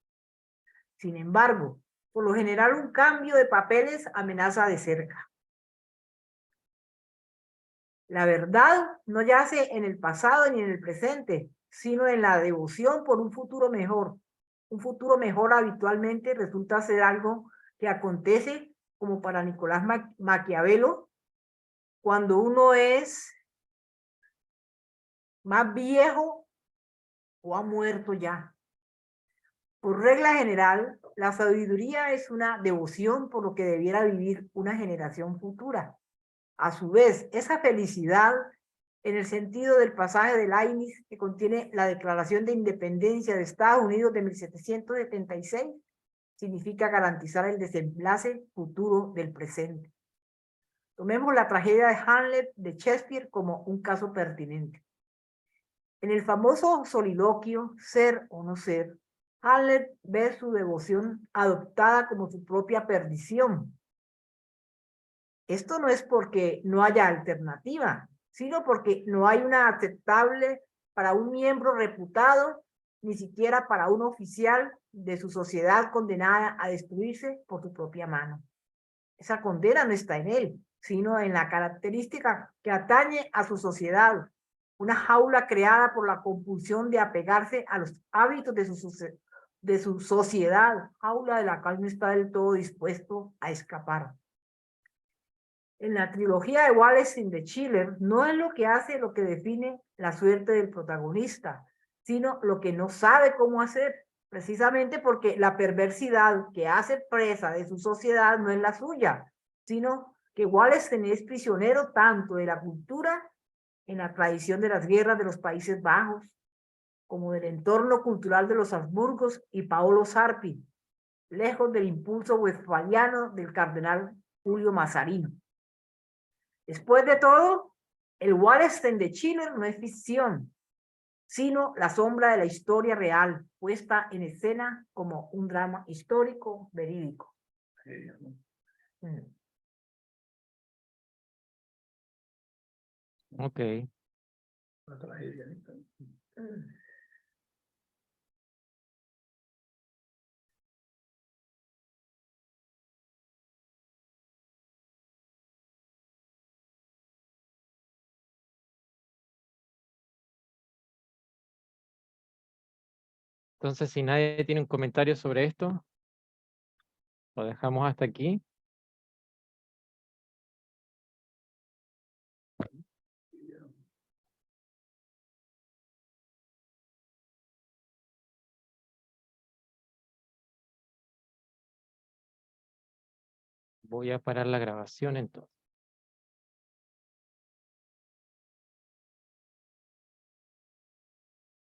Speaker 4: Sin embargo, por lo general un cambio de papeles amenaza de cerca. La verdad no yace en el pasado ni en el presente, sino en la devoción por un futuro mejor. Un futuro mejor habitualmente resulta ser algo que acontece, como para Nicolás Maquiavelo, cuando uno es más viejo o ha muerto ya. Por regla general, la sabiduría es una devoción por lo que debiera vivir una generación futura. A su vez, esa felicidad, en el sentido del pasaje de Leibniz que contiene la Declaración de Independencia de Estados Unidos de 1776, significa garantizar el desenlace futuro del presente. Tomemos la tragedia de Hamlet de Shakespeare como un caso pertinente. En el famoso soliloquio Ser o no ser, Hamlet ve su devoción adoptada como su propia perdición. Esto no es porque no haya alternativa, sino porque no hay una aceptable para un miembro reputado ni siquiera para un oficial de su sociedad condenada a destruirse por su propia mano. Esa condena no está en él, sino en la característica que atañe a su sociedad, una jaula creada por la compulsión de apegarse a los hábitos de su sociedad, jaula de la cual no está del todo dispuesto a escapar. En la trilogía de Wallace y de Schiller, no es lo que hace lo que define la suerte del protagonista, sino lo que no sabe cómo hacer, precisamente porque la perversidad que hace presa de su sociedad no es la suya, sino que Wallace es prisionero tanto de la cultura en la tradición de las guerras de los Países Bajos, como del entorno cultural de los Habsburgos y Paolo Sarpi, lejos del impulso westfaliano del cardenal Julio Mazarino. Después de todo, el Wallenstein de Schiller no es ficción, sino la sombra de la historia real, puesta en escena como un drama histórico verídico.
Speaker 1: Ok. Entonces, si nadie tiene un comentario sobre esto, lo dejamos hasta aquí. Voy a parar la grabación entonces.